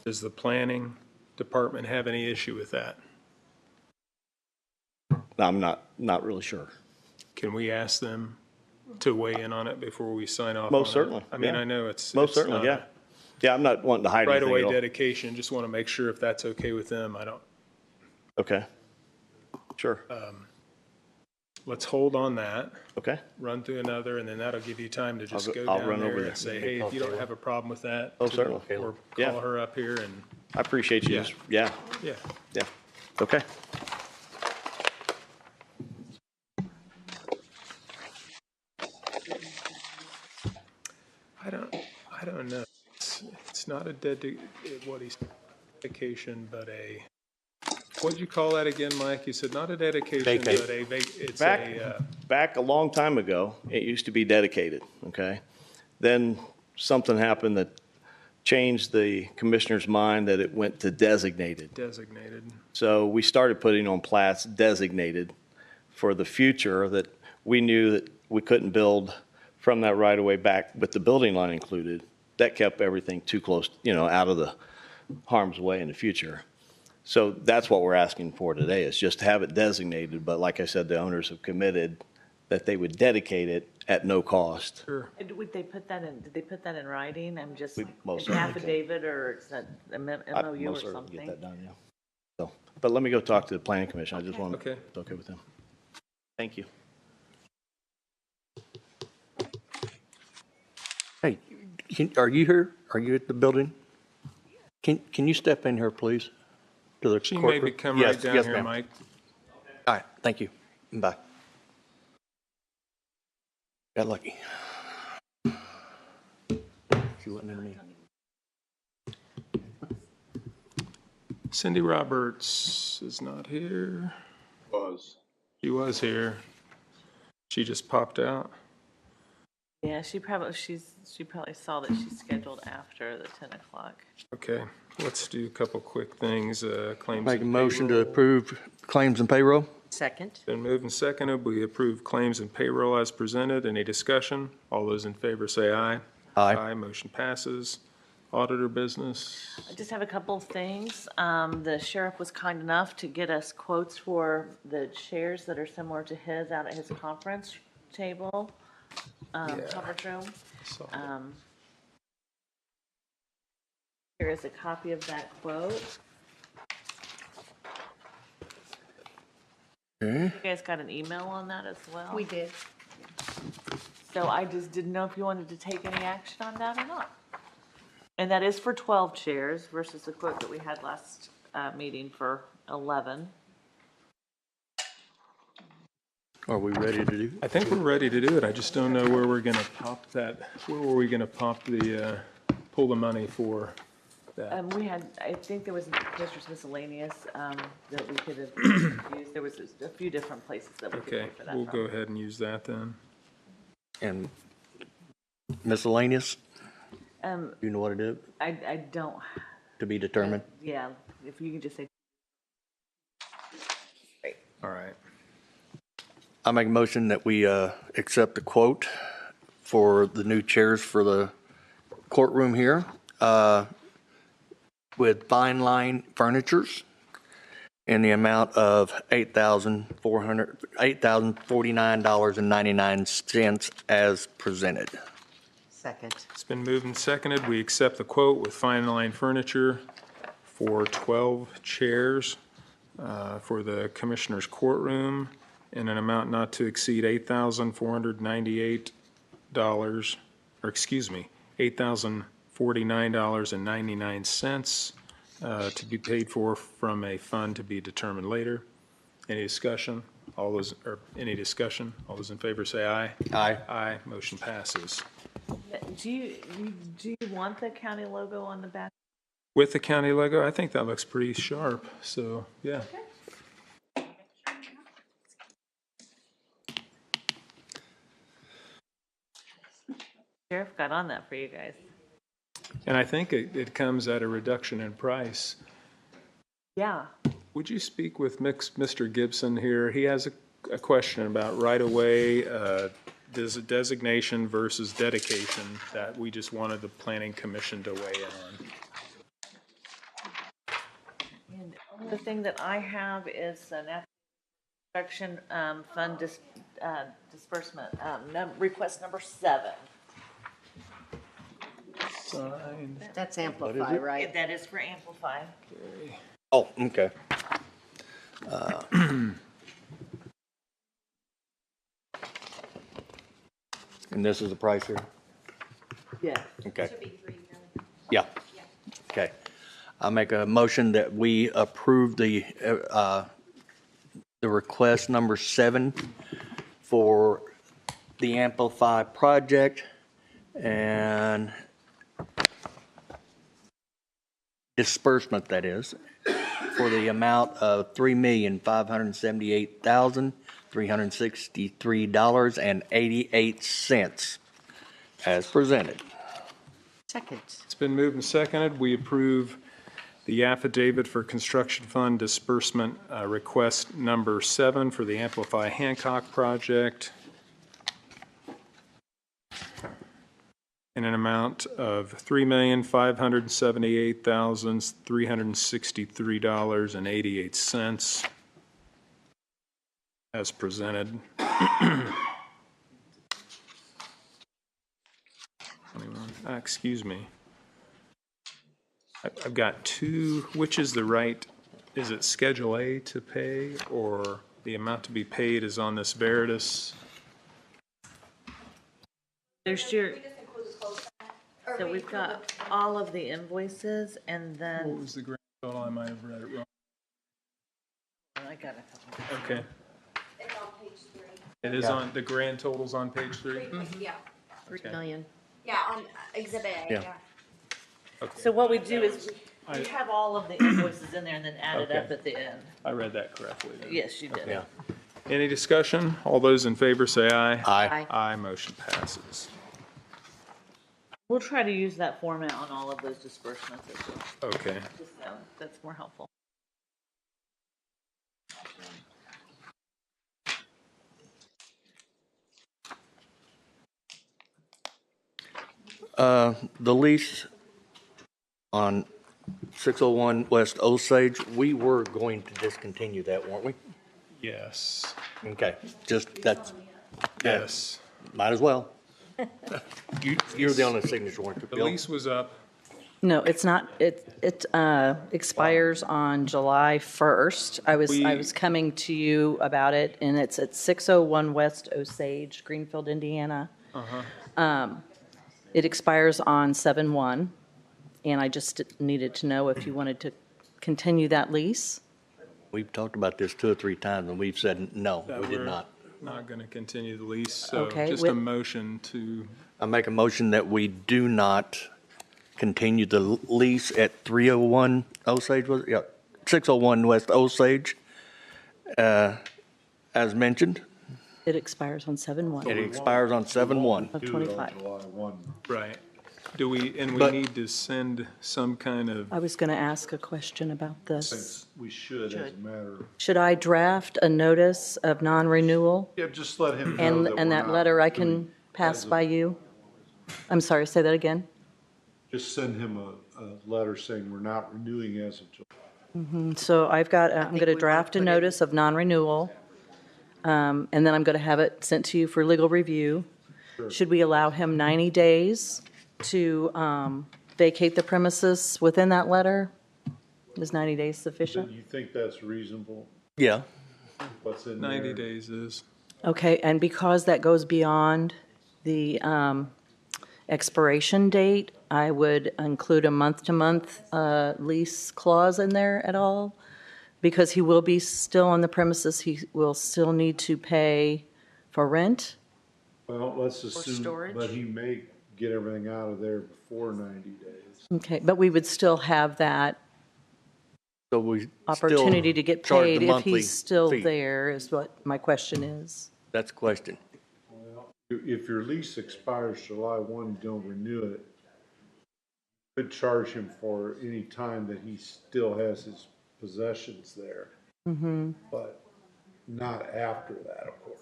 Does the planning department have any issue with that? I'm not really sure. Can we ask them to weigh in on it before we sign off? Most on certainly. It? I mean, yeah. I know it's most it's certainly, not yeah. Yeah, I'm not wanting to hide right anything away at all. dedication. Just want to make sure if that's okay with them. I don't. Okay. Sure. Let's hold on that. Okay. Run through another, and then that'll give you time to just I'll go run down over there there. and say, hey, if you don't have a problem with that, Oh, certainly. or Yeah. call her up here and I appreciate you. Yeah. Just, yeah. yeah. Yeah. Okay. I don't know. It's not a dedication, but a, what'd you call that again, Mike? You said not a dedication, Vacate. but it's Back a long time ago, it used to be dedicated, okay? Then something happened that changed the commissioner's mind that it went to designated. designated. So we started putting on plats designated for the future that we knew that we couldn't build from that right of way back with the building line included. That kept everything too close, out of the harm's way in the future. So that's what we're asking for today, is just to have it designated. But like I said, the owners have committed that they would dedicate it at no cost. Sure. Would they put that in, did they put that in writing? I'm just, We an most certainly can. affidavit or is that a MOU I or most certainly something? get that done, yeah. So, but let me go talk to the planning commission. I just want to, Okay. it's okay with them. Thank you. Hey, are you here? Are you at the building? Can you step in here, please? To the She courtroom? maybe come Yes, right down yes, here, ma'am. Mike. All right, thank you. Bye. Got lucky. She wasn't in me. Cindy Roberts is not here. Was. She was here. She just popped out. Yeah, she probably saw that she's scheduled after the 10 o'clock. Okay, let's do a couple quick things. Claims Make a and motion to payroll. approve claims and payroll. Second. Been moved and seconded. We approve claims and payroll as presented. Any discussion? All those in favor say aye. Aye. Aye, motion passes. Auditor business. I just have a couple of things. The sheriff was kind enough to get us quotes for the chairs that are similar to his out at his conference table, conference room. Here is a copy of that quote. Okay. You guys got an email on that as well? We did. So I just didn't know if you wanted to take any action on that or not. And that is for 12 chairs versus the quote that we had last meeting for 11. Are we ready to do? I think we're ready to do it. I just don't know where we're gonna pop that, where were we gonna pop the, pull the money for that? I think there was Commissioner's Miscellaneous that we could have used. There was a few different places that we could Okay, pay for that we'll from. go ahead and use that then. And miscellaneous? You know what it is? I don't, To be determined? yeah, if you can just say. All right. I make a motion that we accept the quote for the new chairs for the courtroom here with Fine Line Furnitures in the amount of $8,049.99 as presented. Second. It's been moved and seconded. We accept the quote with Fine Line Furniture for 12 chairs for the Commissioner's courtroom in an amount not to exceed $8,498, or excuse me, $8,049.99 to be paid for from a fund to be determined later. Any discussion? All those in favor say aye. Aye. Aye, motion passes. Do you want the county logo on the back? With the county logo, I think that looks pretty sharp, so, yeah. Sheriff got on that for you guys. And I think it comes at a reduction in price. Yeah. Would you speak with Mr. Gibson here? He has a question about right-of-way, designation versus dedication that we just wanted the planning commission to weigh in on. And the thing that I have is an construction fund disbursement, request number 7. Signed. That's Amplify, right? That is for Amplify. Okay. Oh, okay. And this is the price here? Yeah. Okay. Yeah. Okay. I make a motion that we approve the request number 7 for the Amplify project and disbursement, that is, for the amount of $3,578,363.88 as presented. Second. It's been moved and seconded. We approve the affidavit for construction fund disbursement request number 7 for the Amplify Hancock project in an amount of $3,578,363.88 as presented. Excuse me. I've got 2, which is the right, is it Schedule A to pay, or the amount to be paid is on this Veritas? There's your, so we've got all of the invoices and What then, was the grand total? I might have read it wrong. I got a couple. Okay. It's on page 3. It is on, the grand total's on page 3? Yeah. 3 Okay. million. Yeah, on Exhibit A, Yeah. yeah. Okay. So what we do is we I- have all of the invoices in there and then add it up Okay. at the end. I read that correctly then. Yes, you did. Yeah. Any discussion? All those in favor say aye. Aye. Aye, motion passes. We'll try to use that format on all of those disbursements as well. Okay. Just so that's more helpful. The lease on 601 West Osage, we were going to discontinue that, weren't we? Yes. Okay, just that's, Yes. might as well. You're the only signature, weren't you, The Bill? lease was up. No, it's not. It expires on July 1st. I was coming to you about it, and it's at 601 West Osage, Greenfield, Indiana. It expires on 7/1, and I just needed to know if you wanted to continue that lease. We've talked about this 2 or 3 times, and we've said no, That we did we're not. Not going to continue the lease, so Okay, just a motion to, I make a motion that we do not continue the lease at 301 Osage, was it? Yeah, 601 West Osage. As mentioned, It expires on 7/1 it expires on 7/1. of 25. July 1. right. Do we, and we But- need to send some kind of, I was going to ask a question about this. Since we should, as a matter of. Should I draft a notice of non-renewal? Yeah, just let him know that And we're that not letter I doing- can pass as of- by you? I'm sorry, say that again? Just send him a letter saying we're not renewing as of July. So I'm going to draft a notice of non-renewal, and then I'm going to have it sent to you for legal review. Should we allow him 90 days to vacate the premises within that letter? Is 90 days Do sufficient? you think that's reasonable? Yeah, What's in there? 90 days is, Okay, and because that goes beyond the expiration date, I would include a month-to-month lease clause in there at all? Because he will be still on the premises, he will still need to pay for rent? Well, let's assume, storage? but he may get everything out of there before 90 days. Okay, but we would still have that so we still opportunity to get charge paid the if monthly he's still fee. there, is what my question is. That's the question. If your lease expires July 1, you don't renew it, you could charge him for any time that he still has his possessions there. But not after that, of course.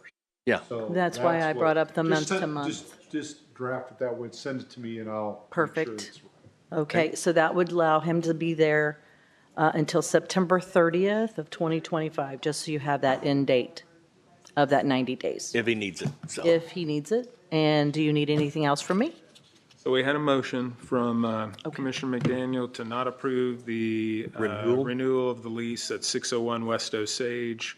Yeah, So That's why I what- brought up the just send- month-to-month. Just draft it that way, send it to me and I'll. make sure Perfect. it's right. Okay, so that would allow him to be there until September 30th of 2025, just so you have that end date of that 90 days, if he needs it, so. if he needs it. And do you need anything else from me? so we had a motion from Commissioner McDaniel to not approve the Renewal? renewal of the lease at 601 West Osage,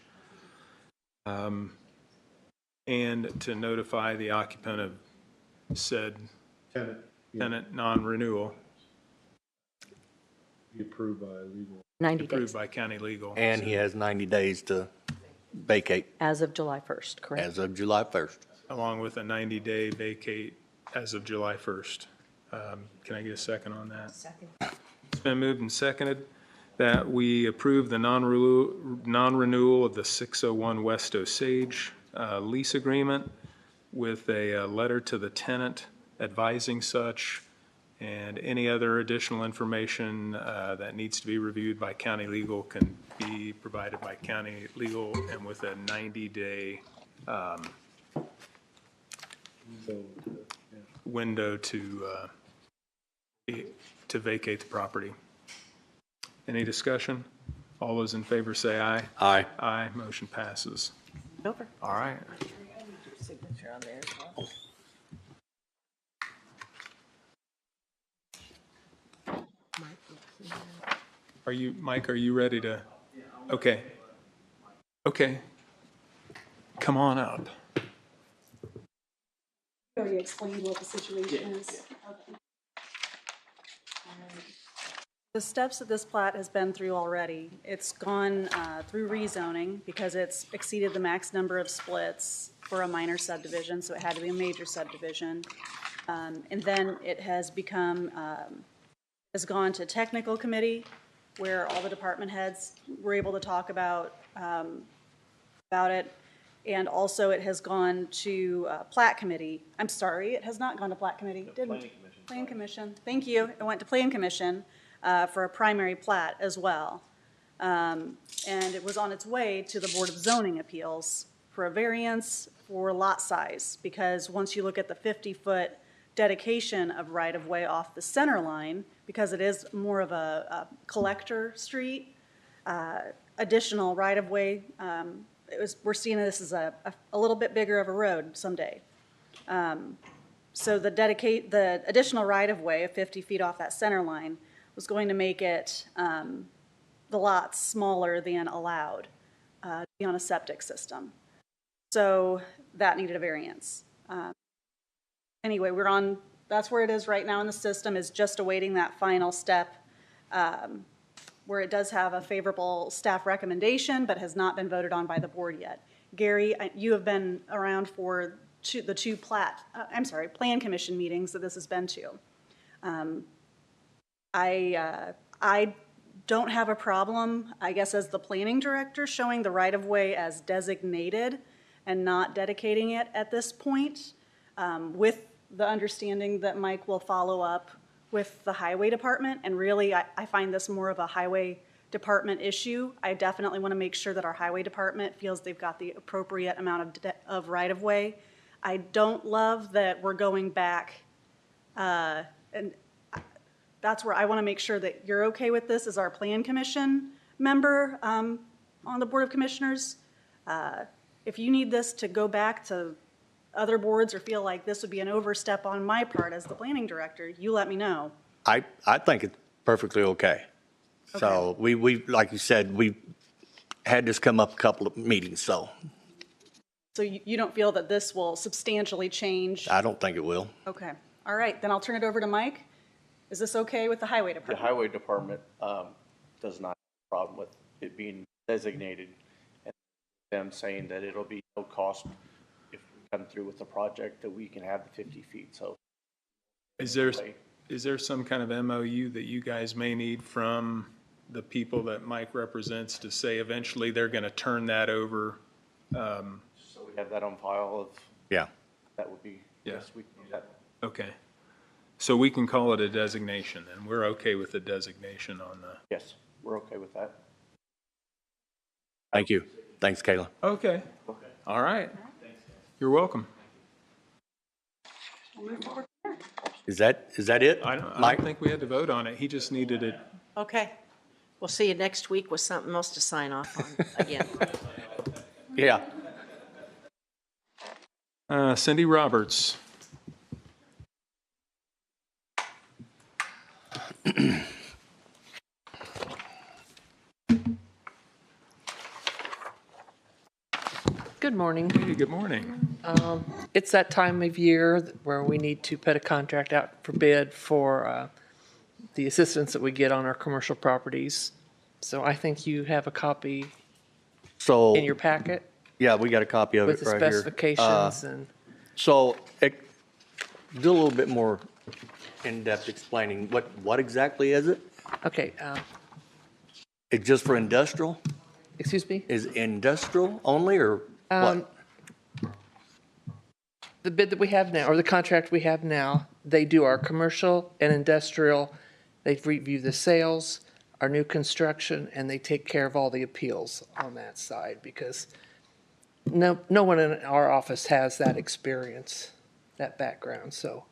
and to notify the occupant of said Tenant, tenant non-renewal, be approved by legal. 90 approved days, by county legal. And he has 90 days to vacate as of July 1st, correct? as of July 1st. Along with a 90-day vacate as of July 1st. Can I get a second on that? Second. It's been moved and seconded that we approve the non-renewal of the 601 West Osage lease agreement with a letter to the tenant advising such, and any other additional information that needs to be reviewed by county legal can be provided by county legal, and with a 90-day window to vacate the property. Any discussion? All those in favor say aye. Aye. Aye, motion passes. Over. All right. Signature on there as well. Mike, are you ready to? Okay. Okay. Come on up. Already explained what the situation is. Okay. The steps that this plat has been through already, it's gone through rezoning because it's exceeded the max number of splits for a minor subdivision, so it had to be a major subdivision. And then it has become, has gone to technical committee where all the department heads were able to talk about it. And also it has gone to Plat Committee. I'm sorry, it has not gone to Plat Committee, didn't it? Plan Commission, thank you. It went to Plan Commission for a primary plat as well. And it was on its way to the Board of Zoning Appeals for a variance for lot size, because once you look at the 50-foot dedication of right-of-way off the center line, because it is more of a collector street, additional right-of-way, we're seeing this as a little bit bigger of a road someday. So the additional right-of-way of 50 feet off that center line was going to make it the lots smaller than allowed to be on a septic system. So that needed a variance. Anyway, that's where it is right now in the system, is just awaiting that final step where it does have a favorable staff recommendation but has not been voted on by the board yet. Gary, you have been around for the two Plan Commission meetings that this has been to. I don't have a problem, I guess, as the planning director, showing the right-of-way as designated and not dedicating it at this point, with the understanding that Mike will follow up with the highway department. And really, I find this more of a highway department issue. I definitely want to make sure that our highway department feels they've got the appropriate amount of right-of-way. I don't love that we're going back, and that's where I want to make sure that you're okay with this as our Plan Commission member on the Board of Commissioners. If you need this to go back to other boards or feel like this would be an overstep on my part as the planning director, you let me know. I think it's perfectly okay. So we like you said, we had this come up a couple of meetings, so. So you don't feel that this will substantially change? I don't think it will. Okay. All right, then I'll turn it over to Mike. Is this okay with the highway The department? highway department does not have a problem with it being designated, and them saying that it'll be no cost if we come through with the project, that we can have the 50 feet, so. Is there some kind of MOU that you guys may need from the people that Mike represents to say eventually they're going to turn that over? So we have that on file of. Yeah. That would be, yes, we can do that. Okay. So we can call it a designation, and we're okay with the designation on the. Yes, we're okay with that. Thank you. Thanks, Kayla. Okay. All right. You're welcome. Is that it? I don't think we had to vote on it. He just needed it. Okay. We'll see you next week with something else to sign off on again. Yeah. Cindy Roberts. Good morning. Hey, good morning. It's that time of year where we need to put a contract out for bid for the assistance that we get on our commercial properties. So I think you have a copy in your packet Yeah, we got a copy of with it the right here. specifications and. So do a little bit more in-depth explaining. What exactly is it? Okay. It's just for industrial? Excuse me? Is it industrial only or what? The bid that we have now, or the contract we have now, they do our commercial and industrial. They review the sales, our new construction, and they take care of all the appeals on that side, because no one in our office has that experience, that background. So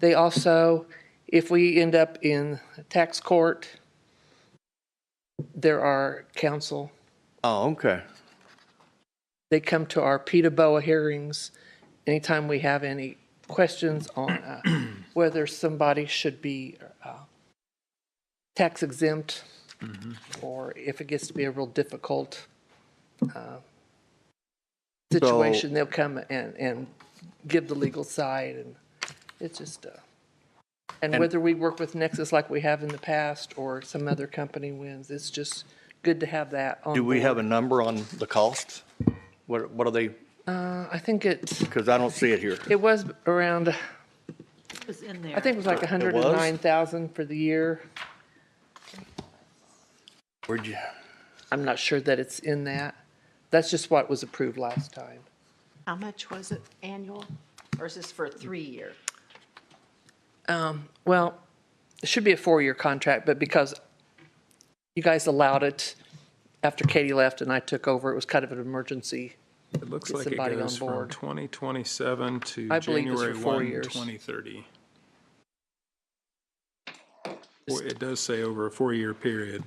they also, if we end up in tax court, there are counsel. Oh, okay. They come to our PETA BOA hearings anytime we have any questions on whether somebody should be tax exempt, or if it gets to be a real difficult situation, they'll come and give the legal side, and it's just and whether we work with Nexus like we have in the past or some other company wins, it's just good to have that on Do we board. have a number on the costs? What are they? I think Because I don't see it here. it was around, It was in there. I think it was like 109,000 for the year. Where'd you? I'm not sure that it's in that. That's just what was approved last time. How much was it annual? Or is this for a 3-year? Well, it should be a 4-year contract, but because you guys allowed it after Katie left and I took over, it was kind of an emergency. It looks Get like it somebody on goes from board. 2027 to I believe it's for January 4 1, years. 2030. Well, it does say over a 4-year period,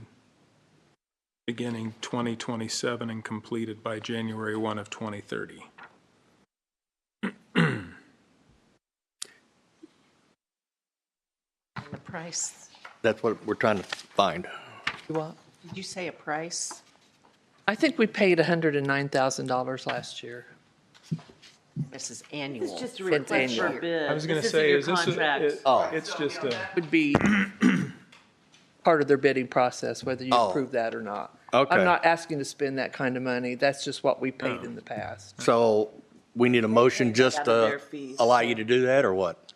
beginning 2027 and completed by January 1 of 2030. The price, That's what we're trying to find. What? did you say a price? I think we paid $109,000 last year. This is annual. It's just a It's request for annual. a bid. I was going to This isn't say, your is this, contract. it's just a, Would be part of their bidding process, whether you Oh. approve that or not. Okay. I'm not asking to spend that kind of money. That's just what we paid in the past. So we need a motion just Out of their to fees. allow you to do that, or what?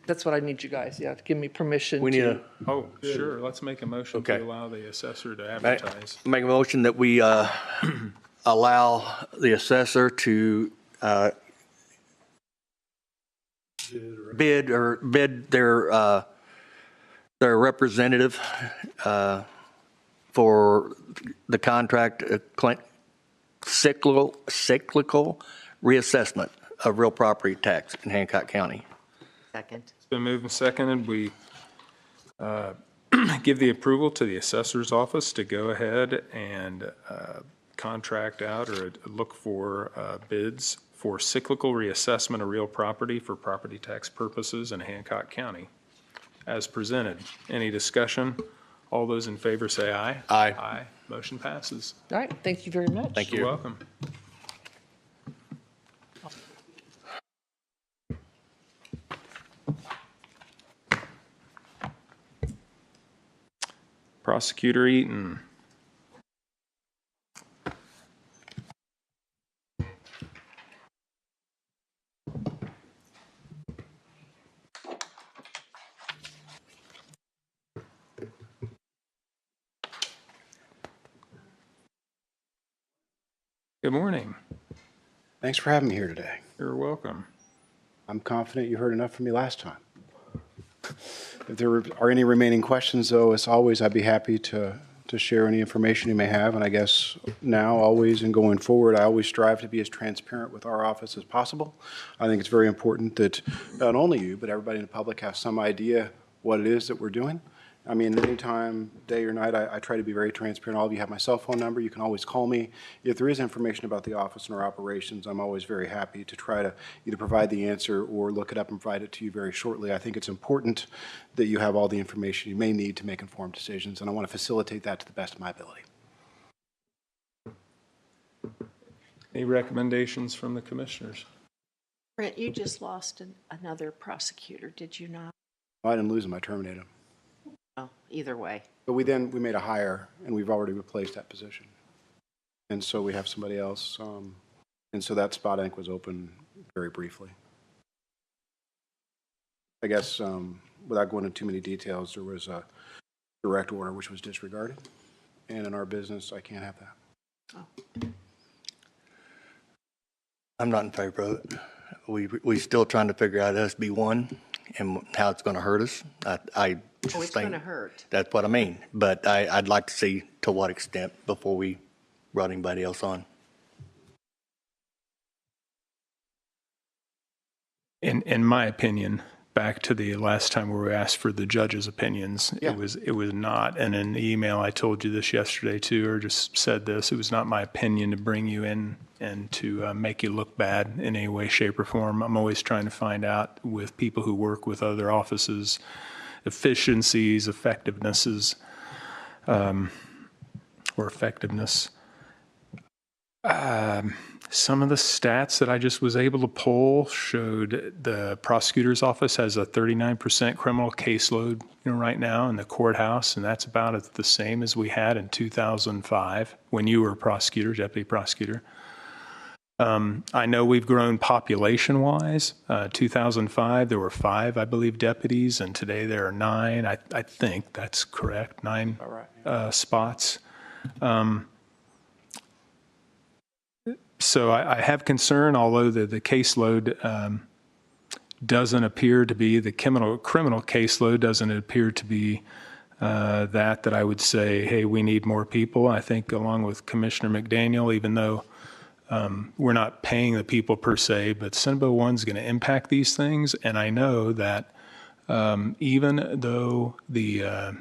That's what I need you guys, to give me permission We need to. a, oh, sure, let's make a motion Okay. to allow the assessor to make advertise. a motion that we allow the assessor to bid their representative for the contract cyclical reassessment of real property tax in Hancock County. Second. It's been moved and seconded. We give the approval to the assessor's office to go ahead and contract out or look for bids for cyclical reassessment of real property for property tax purposes in Hancock County as presented. Any discussion? All those in favor say aye. Aye. Aye. Motion passes. All right, thank you very much. Thank You're you. welcome. Prosecutor Eaton. Good morning. Thanks for having me here today. You're welcome. I'm confident you heard enough from me last time. If there are any remaining questions, though, as always, I'd be happy to share any information you may have. And I guess now, always, and going forward, I always strive to be as transparent with our office as possible. I think it's very important that not only you, but everybody in the public has some idea what it is that we're doing. I mean, anytime, day or night, I try to be very transparent. All of you have my cell phone number. You can always call me. If there is information about the office and our operations, I'm always very happy to try to either provide the answer or look it up and provide it to you very shortly. I think it's important that you have all the information you may need to make informed decisions, and I want to facilitate that to the best of my ability. Any recommendations from the commissioners? Brent, you just lost another prosecutor, did you not? Well, I didn't lose him. I terminated him. Oh, either way. But we made a hire, and we've already replaced that position. And so we have somebody else. And so that spot, I think, was open very briefly. I guess, without going into too many details, there was a direct order which was disregarded. And in our business, I can't have that. Oh. I'm not in favor of it. We still trying to figure out SB 1 and how it's going to hurt us. I just Oh, it's think going to hurt. that's what I mean. But I'd like to see to what extent before we brought anybody else on. In my opinion, back to the last time where we asked for the judge's opinions, Yeah. it was not, and in the email I told you this yesterday too, or just said this, it was not my opinion to bring you in and to make you look bad in any way, shape, or form. I'm always trying to find out with people who work with other offices, efficiencies, effectivenesses, or effectiveness. Some of the stats that I just was able to pull showed the prosecutor's office has a 39% criminal caseload, right now in the courthouse, and that's about the same as we had in 2005 when you were a prosecutor, deputy prosecutor. I know we've grown population-wise. 2005, there were 5, I believe, deputies, and today there are 9. I think that's correct, 9 spots. So I have concern, although the caseload doesn't appear to be, the criminal caseload doesn't appear to be that I would say, hey, we need more people. I think along with Commissioner McDaniel, even though we're not paying the people per se, but Senate Bill 1 is going to impact these things. And I know that even though the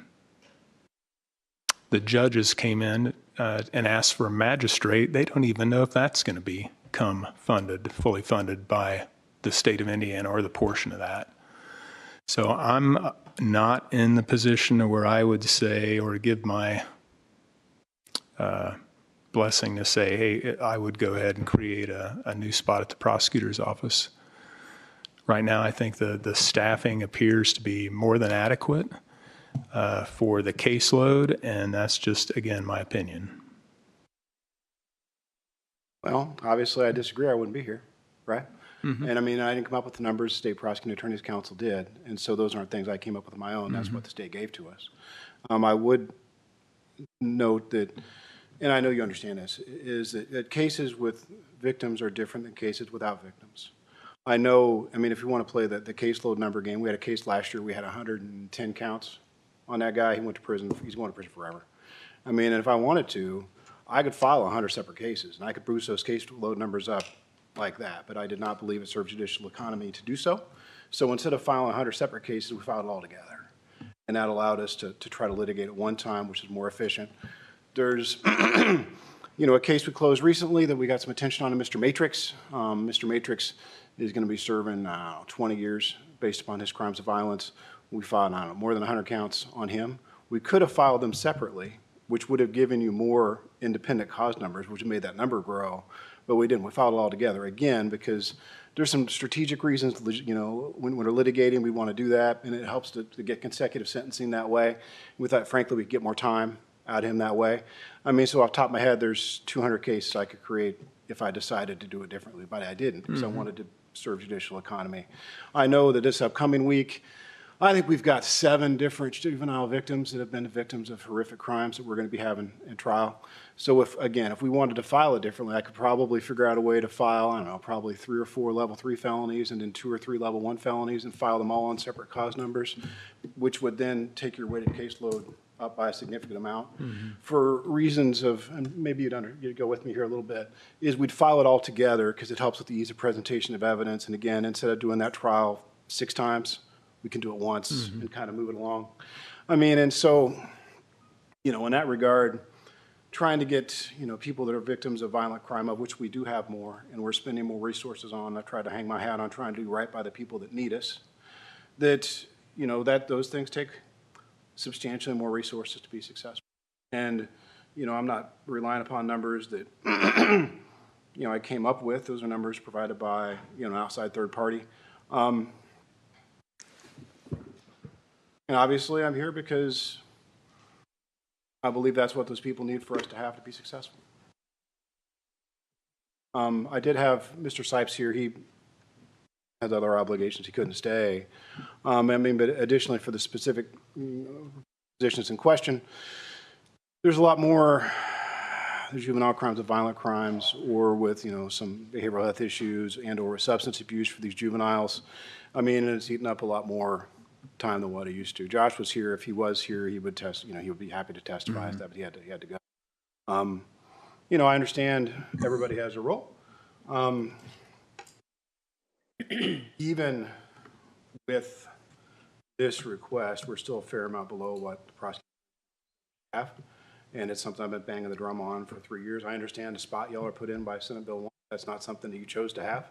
judges came in and asked for a magistrate, they don't even know if that's going to become fully funded by the state of Indiana or the portion of that. So I'm not in the position where I would say or give my blessing to say, hey, I would go ahead and create a new spot at the prosecutor's office. Right now, I think the staffing appears to be more than adequate for the caseload, and that's just, again, my opinion. Well, obviously I disagree. I wouldn't be here, right? And I mean, I didn't come up with the numbers the State Prosecuting Attorney's Council did, and so those aren't things I came up with on my own. That's what the state gave to us. I would note that, and I know you understand this, is that cases with victims are different than cases without victims. I know, I mean, if you want to play the caseload number game, we had a case last year, we had 110 counts on that guy. He went to prison, he's going to prison forever. I mean, and if I wanted to, I could file 100 separate cases, and I could boost those caseload numbers up like that, but I did not believe it served judicial economy to do so. So instead of filing 100 separate cases, we filed it all together. And that allowed us to try to litigate at one time, which is more efficient. There's, you know, a case we closed recently that we got some attention on in Mr. Matrix. Mr. Matrix is going to be serving 20 years based upon his crimes of violence. We filed, I don't know, more than 100 counts on him. We could have filed them separately, which would have given you more independent cause numbers, which made that number grow. But we didn't. We filed it all together, again, because there's some strategic reasons, you know, when we're litigating, we want to do that, and it helps to get consecutive sentencing that way. We thought, frankly, we could get more time out of him that way. I mean, so off the top of my head, there's 200 cases I could create if I decided to do it differently, but I didn't, because I wanted to serve judicial economy. I know that this upcoming week, I think we've got 7 different juvenile victims that have been victims of horrific crimes that we're going to be having in trial. So if we wanted to file it differently, I could probably figure out a way to file, I don't know, probably 3 or 4 level 3 felonies and then 2 or 3 level 1 felonies and file them all on separate cause numbers, which would then take your weighted caseload up by a significant amount. For reasons of, and maybe you'd go with me here a little bit, is we'd file it all together because it helps with the ease of presentation of evidence. And again, instead of doing that trial 6 times, we can do it once and kind of move it along. I mean, and so, you know, in that regard, trying to get, you know, people that are victims of violent crime, of which we do have more, and we're spending more resources on. I've tried to hang my hat on trying to do right by the people that need us. That, you know, that those things take substantially more resources to be successful. And, you know, I'm not relying upon numbers that, you know, I came up with. Those are numbers provided by, you know, an outside third party. And obviously I'm here because I believe that's what those people need for us to have to be successful. I did have Mr. Sipes here. He has other obligations. He couldn't stay. I mean, but additionally for the specific positions in question, there's a lot more juvenile crimes of violent crimes, or with, you know, some behavioral health issues and or substance abuse for these juveniles. I mean, it's eaten up a lot more time than what he used to. Josh was here. If he was here, he would test, you know, he would be happy to testify as that, but he had to go. You know, I understand everybody has a role. Even with this request, we're still a fair amount below what the prosecutors have, and it's something I've been banging the drum on for 3 years. I understand the spot y'all are put in by Senate Bill 1. That's not something that you chose to have.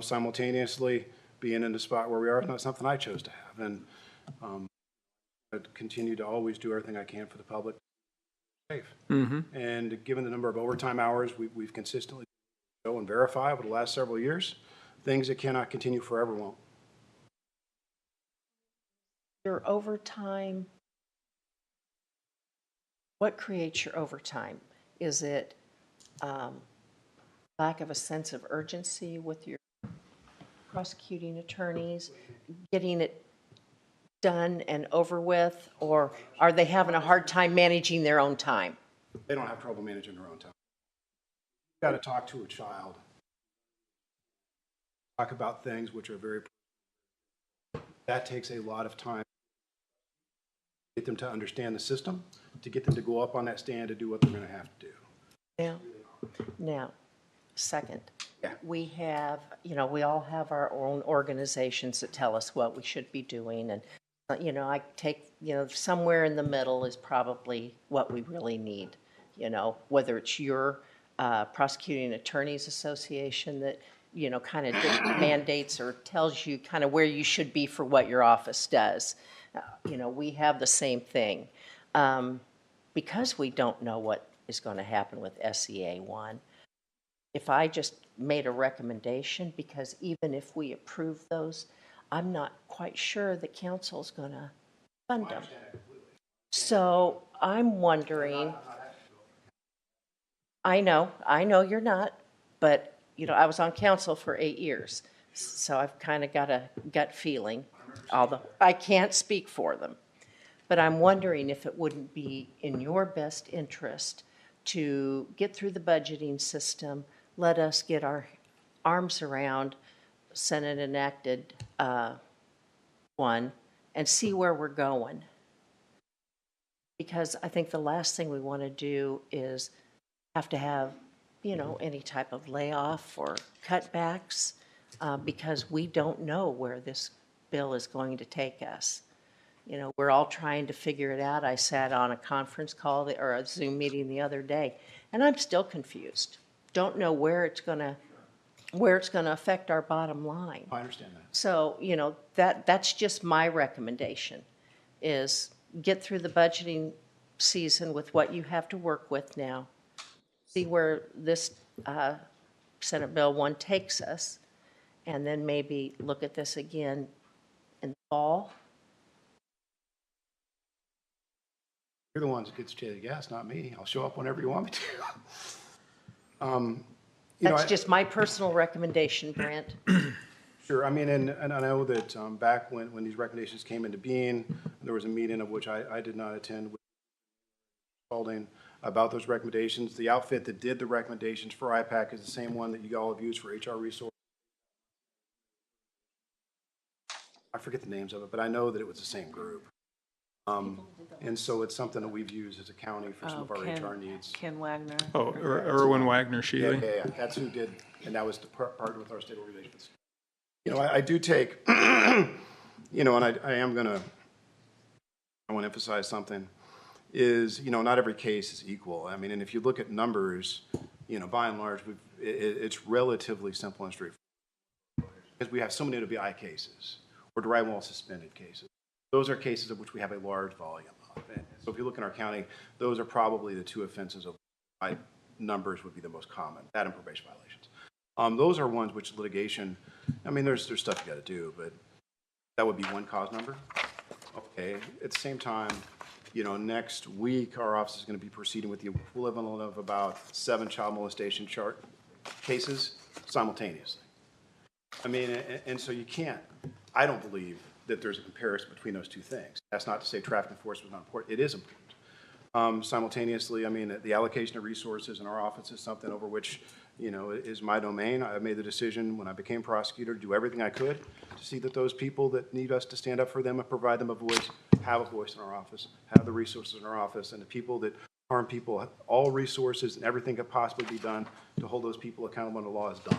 Simultaneously, being in the spot where we are is not something I chose to have, and I continue to always do everything I can for the public safe. And given the number of overtime hours we've consistently show and verify over the last several years, things that cannot continue forever won't. Your overtime, what creates your overtime? Is it lack of a sense of urgency with your prosecuting attorneys, getting it done and over with, or are they having a hard time managing their own time? They don't have trouble managing their own time. got to talk to a child. Talk about things which are very, that takes a lot of time. Get them to understand the system, to get them to go up on that stand to do what they're going to have to do. Now, second, we have, we all have our own organizations that tell us what we should be doing. And, I take, somewhere in the middle is probably what we really need. Whether it's your Prosecuting Attorneys Association that, kind of mandates or tells you kind of where you should be for what your office does. We have the same thing. Because we don't know what is going to happen with SEA 1, if I just made a recommendation, because even if we approve those, I'm not quite sure the council's going to fund them. So I'm wondering, I know you're not, but, I was on council for 8 years, so I've kind of got a gut feeling, although I can't speak for them. But I'm wondering if it wouldn't be in your best interest to get through the budgeting system, let us get our arms around Senate enacted one, and see where we're going. Because I think the last thing we want to do is have to have, any type of layoff or cutbacks, because we don't know where this bill is going to take us. We're all trying to figure it out. I sat on a conference call or a Zoom meeting the other day, and I'm still confused. Don't know where it's going to affect our bottom line. I understand that. So, that's just my recommendation, is get through the budgeting season with what you have to work with now. See where this Senate Bill 1 takes us, and then maybe look at this again in the fall. You're the ones that gets to the gas, not me. I'll show up whenever you want me to. That's just my personal recommendation, Brent. Sure. I mean, and I know that back when these recommendations came into being, there was a meeting of which I did not attend with Spalding about those recommendations. The outfit that did the recommendations for IPAC is the same one that you all have used for HR resource. I forget the names of it, but I know that it was the same group. And so it's something that we've used as a county for some of our HR needs. Ken Wagner. Oh, Erwin Wagner, Sheely. Yeah. That's who did, and that was the partner with our state organizations. I do take, and I am going to, I want to emphasize something, is, not every case is equal. I mean, and if you look at numbers, by and large, it's relatively simple and straightforward. Because we have so many WI cases or drywall suspended cases. Those are cases of which we have a large volume of. And so if you look in our county, those are probably the two offenses of high numbers would be the most common, that and probation violations. Those are ones which litigation, I mean, there's stuff you got to do, but that would be one cause number. Okay. At the same time, next week, our office is going to be proceeding with the equivalent of about 7 child molestation cases simultaneously. I mean, and so you can't, I don't believe that there's a comparison between those two things. That's not to say traffic enforcement is not important. It is important. Simultaneously, I mean, the allocation of resources in our office is something over which, is my domain. I made the decision when I became prosecutor to do everything I could to see that those people that need us to stand up for them and provide them a voice, have a voice in our office, have the resources in our office, and the people that harm people, all resources and everything could possibly be done to hold those people accountable when the law is done.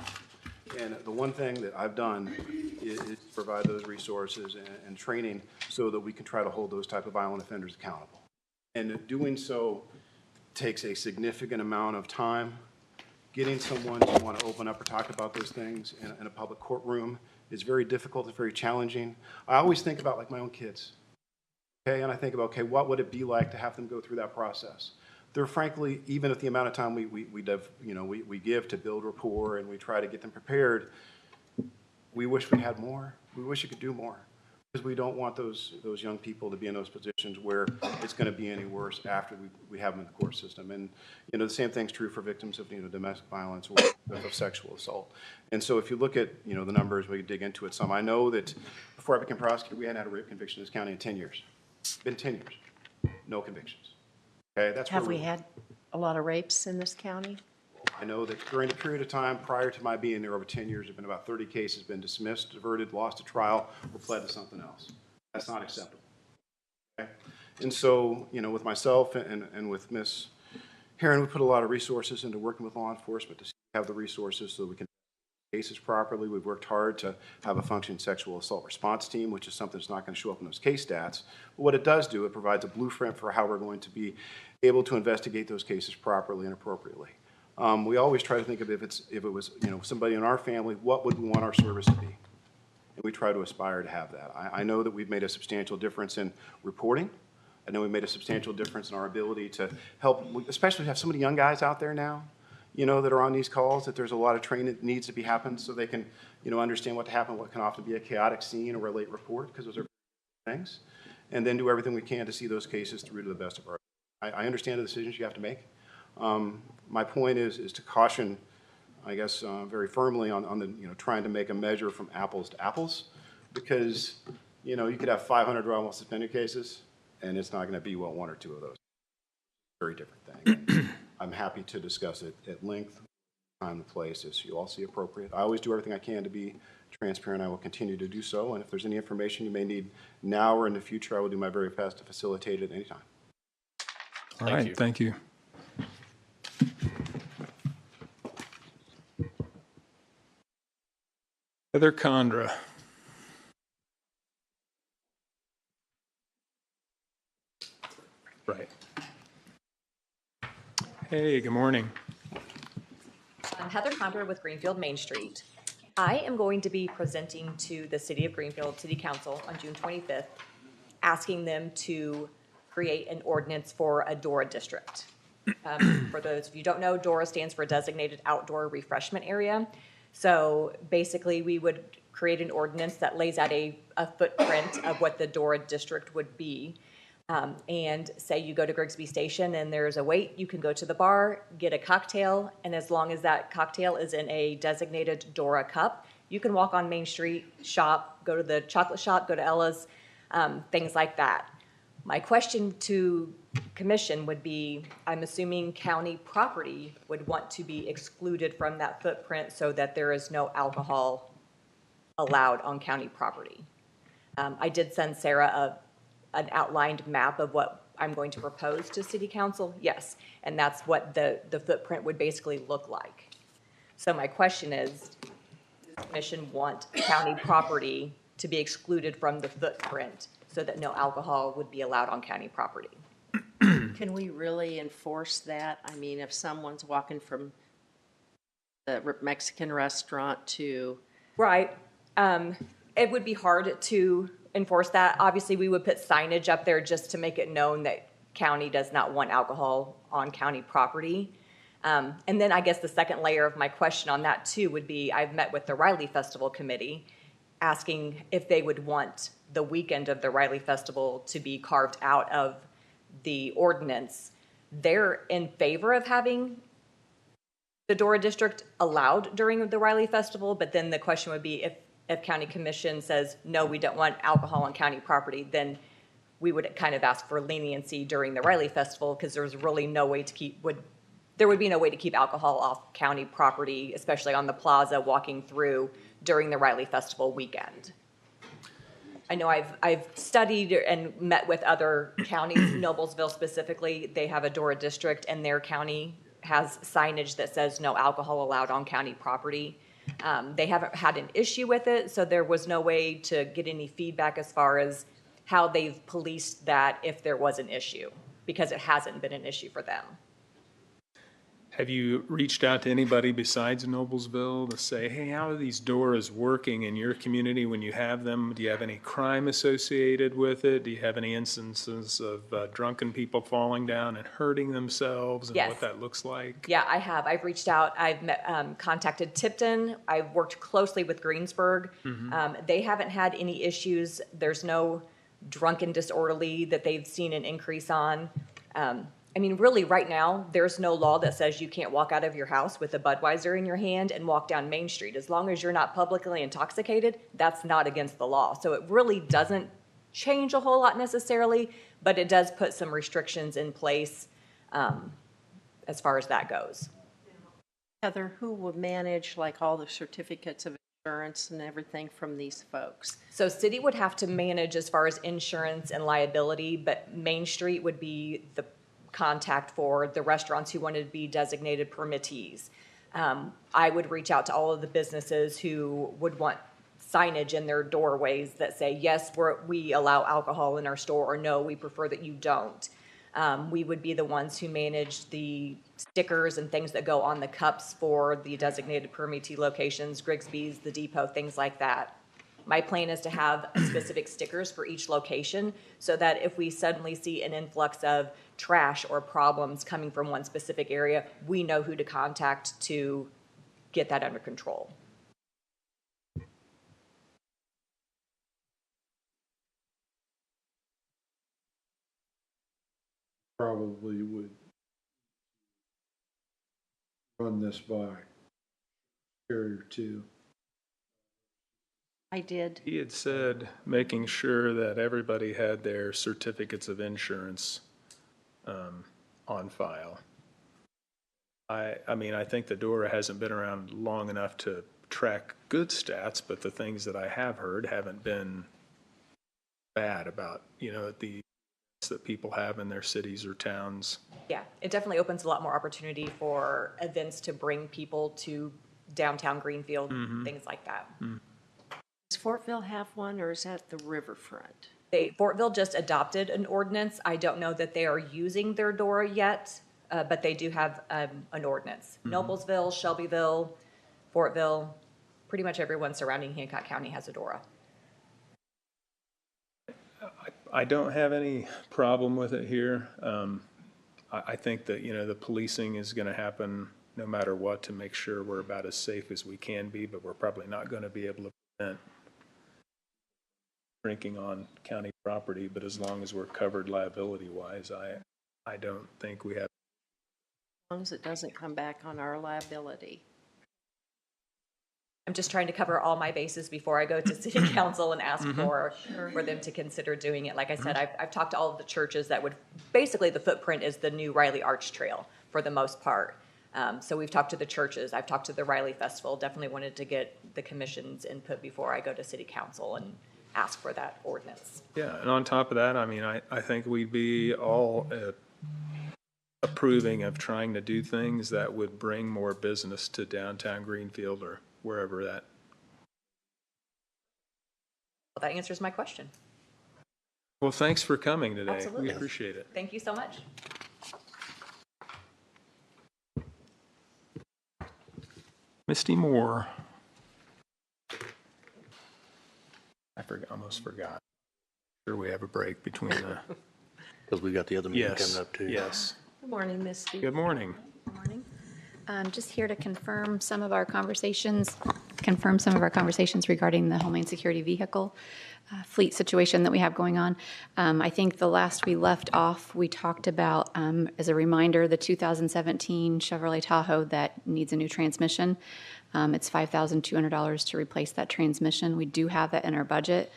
And the one thing that I've done is provide those resources and training so that we can try to hold those type of violent offenders accountable. And doing so takes a significant amount of time. Getting someone to want to open up or talk about those things in a public courtroom is very difficult, it's very challenging. I always think about like my own kids, okay? And I think about, okay, what would it be like to have them go through that process? They're frankly, even at the amount of time we give to build rapport and we try to get them prepared, we wish we had more. We wish we could do more. Because we don't want those young people to be in those positions where it's going to be any worse after we have them in the court system. And, the same thing's true for victims of, domestic violence or of sexual assault. And so if you look at, the numbers, we can dig into it some. I know that before I became prosecutor, we hadn't had a rape conviction in this county in 10 years. It's been 10 years. No convictions. Okay, that's Have we had a lot of rapes in this county? I know that during the period of time prior to my being there over 10 years, there have been about 30 cases been dismissed, diverted, lost to trial, or pled to something else. That's not acceptable. Okay? And so, you know, with myself and with Ms. Heron, we put a lot of resources into working with law enforcement to have the resources so we can cases properly. We've worked hard to have a functioning sexual assault response team, which is something that's not going to show up in those case stats. But what it does do, it provides a blueprint for how we're going to be able to investigate those cases properly and appropriately. We always try to think of if it was, you know, somebody in our family, what would we want our service to be? And we try to aspire to have that. I know that we've made a substantial difference in reporting. I know we made a substantial difference in our ability to help, especially have so many young guys out there now, you know, that are on these calls, that there's a lot of training that needs to be happened so they can, you know, understand what happened, what can often be a chaotic scene or a late report, because those are things, and then do everything we can to see those cases through to the best of our. I understand the decisions you have to make. My point is to caution, I guess, very firmly on the, you know, trying to make a measure from apples to apples, because, you know, you could have 500 wrongful suspended cases, and it's not going to be one or two of those. Very different thing. And I'm happy to discuss it at length, time, and place as you all see appropriate. I always do everything I can to be transparent. I will continue to do so. And if there's any information you may need now or in the future, I will do my very best to facilitate it anytime. All right, thank you. Heather Condra. Right. Hey, good morning. I'm Heather Condra with Greenfield Main Street. I am going to be presenting to the City of Greenfield City Council on June 25th, asking them to create an ordinance for a DORA district. For those of you who don't know, DORA stands for Designated Outdoor Refreshment Area. So basically, we would create an ordinance that lays out a footprint of what the DORA district would be. And say you go to Grigsby Station and there's a wait, you can go to the bar, get a cocktail, and as long as that cocktail is in a designated DORA cup, you can walk on Main Street, shop, go to the chocolate shop, go to Ella's, things like that. My question to commission would be, I'm assuming county property would want to be excluded from that footprint so that there is no alcohol allowed on county property. I did send Sarah an outlined map of what I'm going to propose to City Council, yes, and that's what the footprint would basically look like. So my question is, does the commission want county property to be excluded from the footprint so that no alcohol would be allowed on county property? Can we really enforce that? I mean, if someone's walking from the Mexican restaurant to... Right. It would be hard to enforce that. Obviously, we would put signage up there just to make it known that county does not want alcohol on county property. And then I guess the second layer of my question on that too would be, I've met with the Riley Festival Committee asking if they would want the weekend of the Riley Festival to be carved out of the ordinance. They're in favor of having the DORA district allowed during the Riley Festival, but then the question would be if county commission says, no, we don't want alcohol on county property, then we would kind of ask for leniency during the Riley Festival because there's really no way to there would be no way to keep alcohol off county property, especially on the plaza walking through during the Riley Festival weekend. I know I've studied and met with other counties, Noblesville specifically, they have a DORA district and their county has signage that says no alcohol allowed on county property. They haven't had an issue with it, so there was no way to get any feedback as far as how they've policed that if there was an issue, because it hasn't been an issue for them. Have you reached out to anybody besides Noblesville to say, hey, how are these DORAs working in your community when you have them? Do you have any crime associated with it? Do you have any instances of drunken people falling down and hurting themselves and Yes. what that looks like? Yeah, I have. I've reached out. I've contacted Tipton. I've worked closely with Greensburg. They haven't had any issues. There's no drunken disorderly that they've seen an increase on. I mean, really, right now, there's no law that says you can't walk out of your house with a Budweiser in your hand and walk down Main Street. As long as you're not publicly intoxicated, that's not against the law. So it really doesn't change a whole lot necessarily, but it does put some restrictions in place as far as that goes. Heather, who would manage like all the certificates of insurance and everything from these folks? So city would have to manage as far as insurance and liability, but Main Street would be the contact for the restaurants who wanted to be designated permittees. I would reach out to all of the businesses who would want signage in their doorways that say, yes, we allow alcohol in our store, or no, we prefer that you don't. We would be the ones who manage the stickers and things that go on the cups for the designated permittee locations, Grigsby's, the Depot, things like that. My plan is to have specific stickers for each location so that if we suddenly see an influx of trash or problems coming from one specific area, we know who to contact to get that under control. Probably would run this by carrier too. I did. He had said making sure that everybody had their certificates of insurance on file. I mean, I think the DORA hasn't been around long enough to track good stats, but the things that I have heard haven't been bad about, the that people have in their cities or towns. Yeah, it definitely opens a lot more opportunity for events to bring people to downtown Greenfield, things like that. Does Fortville have one, or is that the riverfront? Fortville just adopted an ordinance. I don't know that they are using their DORA yet, but they do have an ordinance. Noblesville, Shelbyville, Fortville, pretty much everyone surrounding Hancock County has a DORA. I don't have any problem with it here. I think that, the policing is going to happen no matter what to make sure we're about as safe as we can be, but we're probably not going to be able to prevent drinking on county property. But as long as we're covered liability-wise, I don't think we have. As long as it doesn't come back on our liability. I'm just trying to cover all my bases before I go to city council and ask for them to consider doing it. Like I said, I've talked to all of the churches that would, basically the footprint is the new Riley Arch Trail for the most part. So we've talked to the churches. I've talked to the Riley Festival. Definitely wanted to get the commission's input before I go to city council and ask for that ordinance. Yeah, and on top of that, I mean, I think we'd be all approving of trying to do things that would bring more business to downtown Greenfield or wherever that. Well, that answers my question. Well, thanks for coming today. Absolutely. We appreciate it. Thank you so much. Misty Moore. I almost forgot. Sure, we have a break between the. Because we got the other meeting coming up too. Yes. Good morning, Misty. Good morning. I'm just here to confirm some of our conversations regarding the Homeland Security vehicle fleet situation that we have going on. I think the last we left off, we talked about, as a reminder, the 2017 Chevrolet Tahoe that needs a new transmission. It's $5,200 to replace that transmission. We do have that in our budget.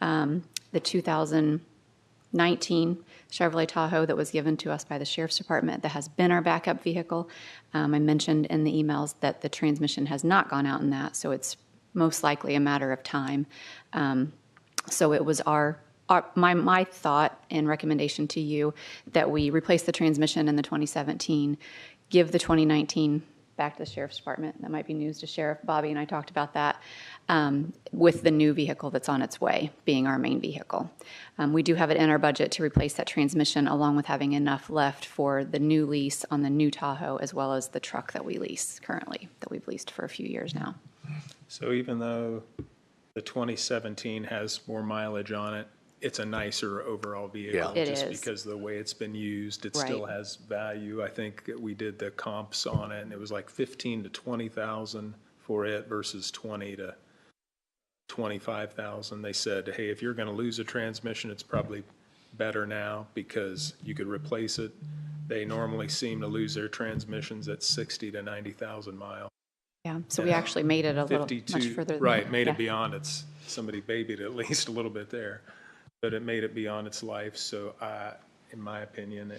The 2019 Chevrolet Tahoe that was given to us by the Sheriff's Department that has been our backup vehicle. I mentioned in the emails that the transmission has not gone out in that, so it's most likely a matter of time. So it was my thought and recommendation to you that we replace the transmission in the 2017, give the 2019 back to the Sheriff's Department. That might be news to Sheriff. Bobby and I talked about that, with the new vehicle that's on its way, being our main vehicle. We do have it in our budget to replace that transmission, along with having enough left for the new lease on the new Tahoe, as well as the truck that we lease currently, that we've leased for a few years now. So even though the 2017 has more mileage on it, it's a nicer overall vehicle. Yeah. It just is. because of the way it's been used, it Right. still has value. I think we did the comps on it, and it was like 15 to 20,000 for it versus 20 to 25,000. They said, hey, if you're going to lose a transmission, it's probably better now because you could replace it. They normally seem to lose their transmissions at 60 to 90,000 miles. Yeah, so we actually made it a little 52, much further. right, made yeah. it beyond its, somebody babied it at least a little bit there, but it made it beyond its life. So in my opinion,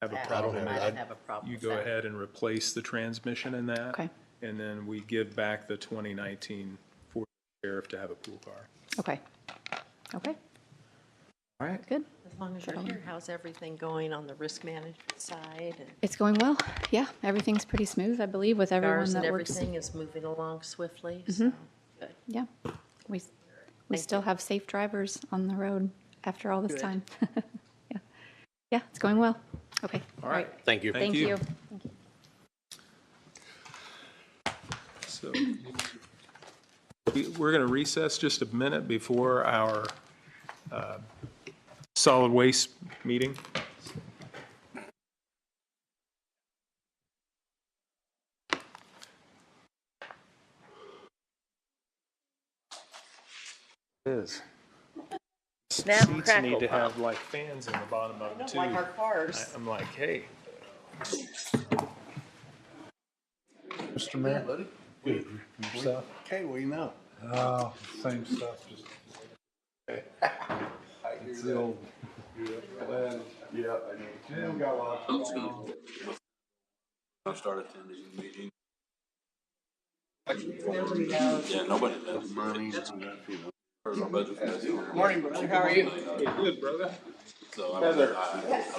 have a that. problem, I don't have a problem you with go that. ahead and replace the transmission in that. Okay. And then we give back the 2019 for the sheriff to have a pool car. Okay. Okay. All right. Good. As long as you're here, how's everything going on the risk management side? And It's going well. Yeah, everything's pretty smooth, I believe, with everyone cars and that works. everything is moving along swiftly, Mhm. so good. Yeah. We Thank still you. have safe drivers on the road after all this Good. time. Yeah. Yeah, it's going well. Okay. All right. Thank you. Thank you. So we're going to recess just a minute before our solid waste meeting. It is. Snap, Seats crackle, need to pop. have like fans in the bottom of them too. Like our cars. I'm like, hey. Mr. Mayor? buddy. Good. Yourself? Okay, well, you know. Oh, same stuff, just. It's the old. Yeah, I know. Jim got lots of. I'll start attending the meeting. Yeah, nobody does. Money. Where's our budget for this year? Morning, brother. How are you? Good, brother. So I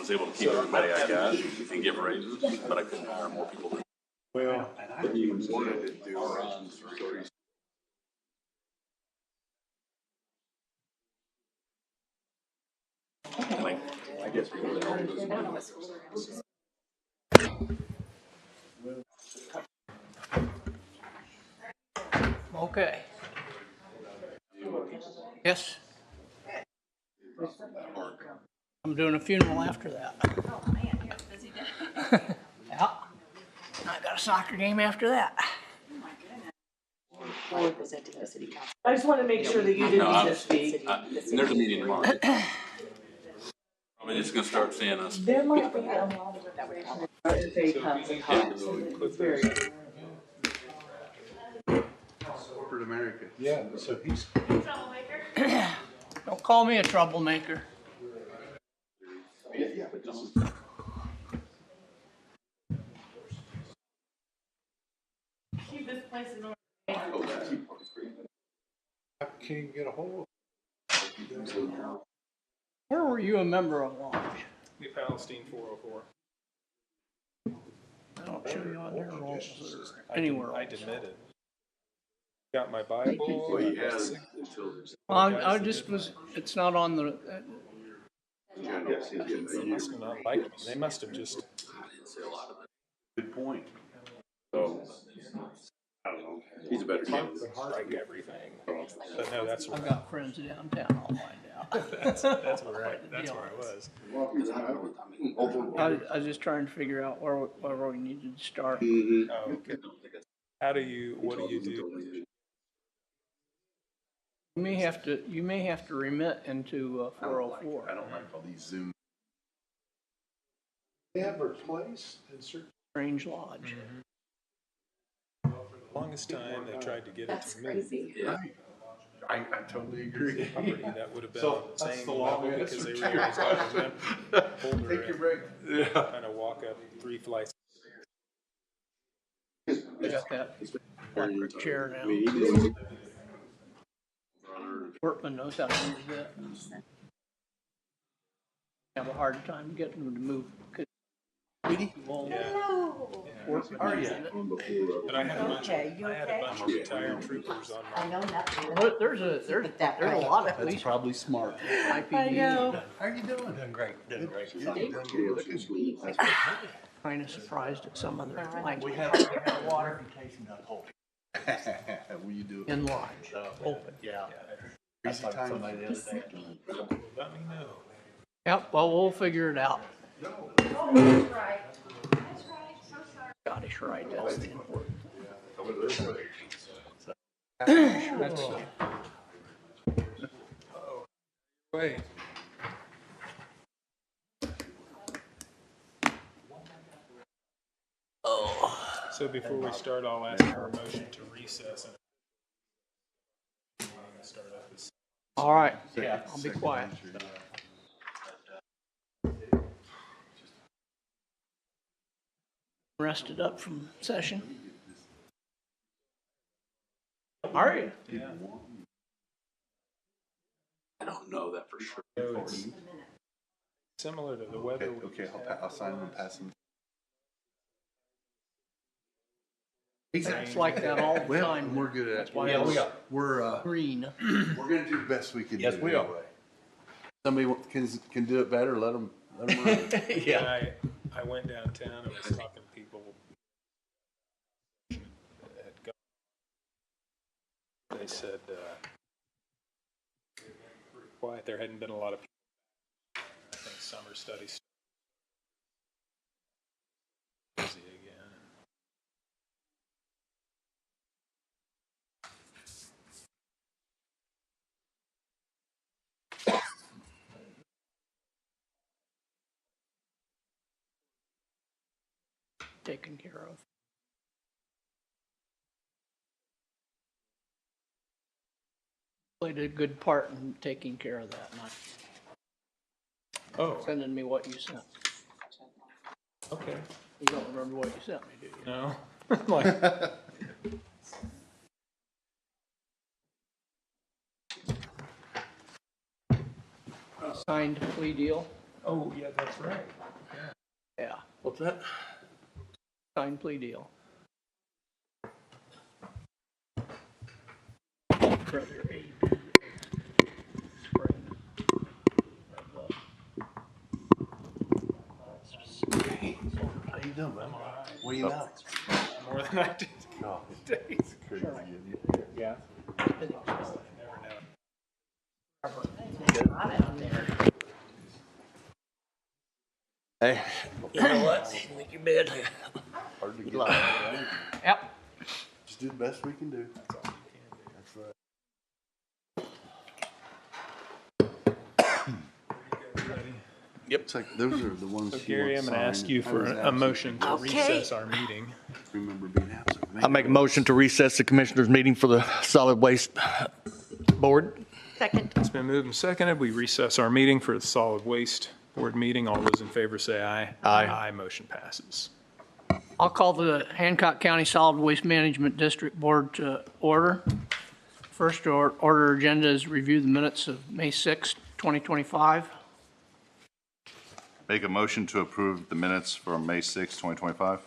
was able to keep everybody I got and give raises, but I couldn't hire more people than. Well, And I even wanted to do runs for stories. I guess we really don't do this. Okay. Yes. I'm doing a funeral after that. Oh, man, you got a busy day. Yeah. I got a soccer game after that. Presenting the city council. I just want to make sure that you didn't need to speak. There's a meeting tomorrow. Probably just gonna start seeing us. There might be a lot of that would come. It's very. Corporate America. yeah, so he's. Don't call me a troublemaker. Yeah, but this is. Keep this place in order. I can't even get a hold of. Where were you a member of Lodge? New Palestine 404. I don't show you on their rolls or anywhere I else. admitted. Got my Bible. Well, he has until. I just was, it's not on the, Yes, he's getting They must have not liked me. They must have just. good point. So, I don't know. He's a better candidate. Strike everything. But no, that's I've where got friends downtown, I'll find out. that's where I was. I was just trying to figure out where we needed to start. Oh, okay. What do you do? You may have to remit into 404. I don't like all these Zoom. They have her place in certain. Strange Lodge. For the longest time, they tried to get it to me. Yeah. I totally agree. Property that would have been So, on the that's same the long level because answer. they realized I was going to hold her Take your break. and kind of walk up 3 flights. I got that electric chair now. Workman knows how to use that. Have a hard time getting them to move. But I had a bunch of retired troopers on my. I know nothing. Well, there's a lot of police. Probably smart. I know. How are you doing? Doing great. Doing great. Kind of surprised at some of their language. We have water. Will you do it? In Lodge, open. Yeah. Busy time. Somebody the other day. Let me know. Yep, well, we'll figure it out. Oh, that's right. Scottish right, that's the important. Wait. So before we start, I'll ask for a motion to recess and start up this. All right, I'll be quiet. rested up from session. Are you? Yeah. I don't know that for sure. It's similar to the weather. Okay, I'll sign them and pass them. It's like that all the time. We're good at it. That's why Yeah, it's we are. We're green. We're gonna do the best we can. Yes, do we are. anyway. Somebody can do it better. Let them run. Yeah. I went downtown and was talking to people. They said, quiet, there hadn't been a lot of people. I think summer studies. Busy again. Taken care of. Played a good part in taking care of that night. Oh. Sending me what you sent. Okay. You don't remember what you sent me, do you? No. Like, Signed plea deal. oh, yeah, that's right. Yeah. What's that? Signed plea deal. Brother A. How you doing, man? What do you know? More than I did. No. Days. Crazy. Yeah. Hey. You know what? Make your bed. Hard to get. Yep. Just do the best we can do. That's all you can do. That's right. Yep. It's like those are the ones. So she Gary, wants I'm gonna ask signed. you I for was a absent. motion to Okay. recess our meeting. Remember being absent. I make a motion to recess the commissioners' meeting for the solid waste board. Second. It's been moved and seconded. We recess our meeting for the solid waste board meeting. All those in favor say aye. Aye. Aye, motion passes. I'll call the Hancock County Solid Waste Management District Board to order. First order agenda is review the minutes of May 6, 2025. Make a motion to approve the minutes for May 6, 2025.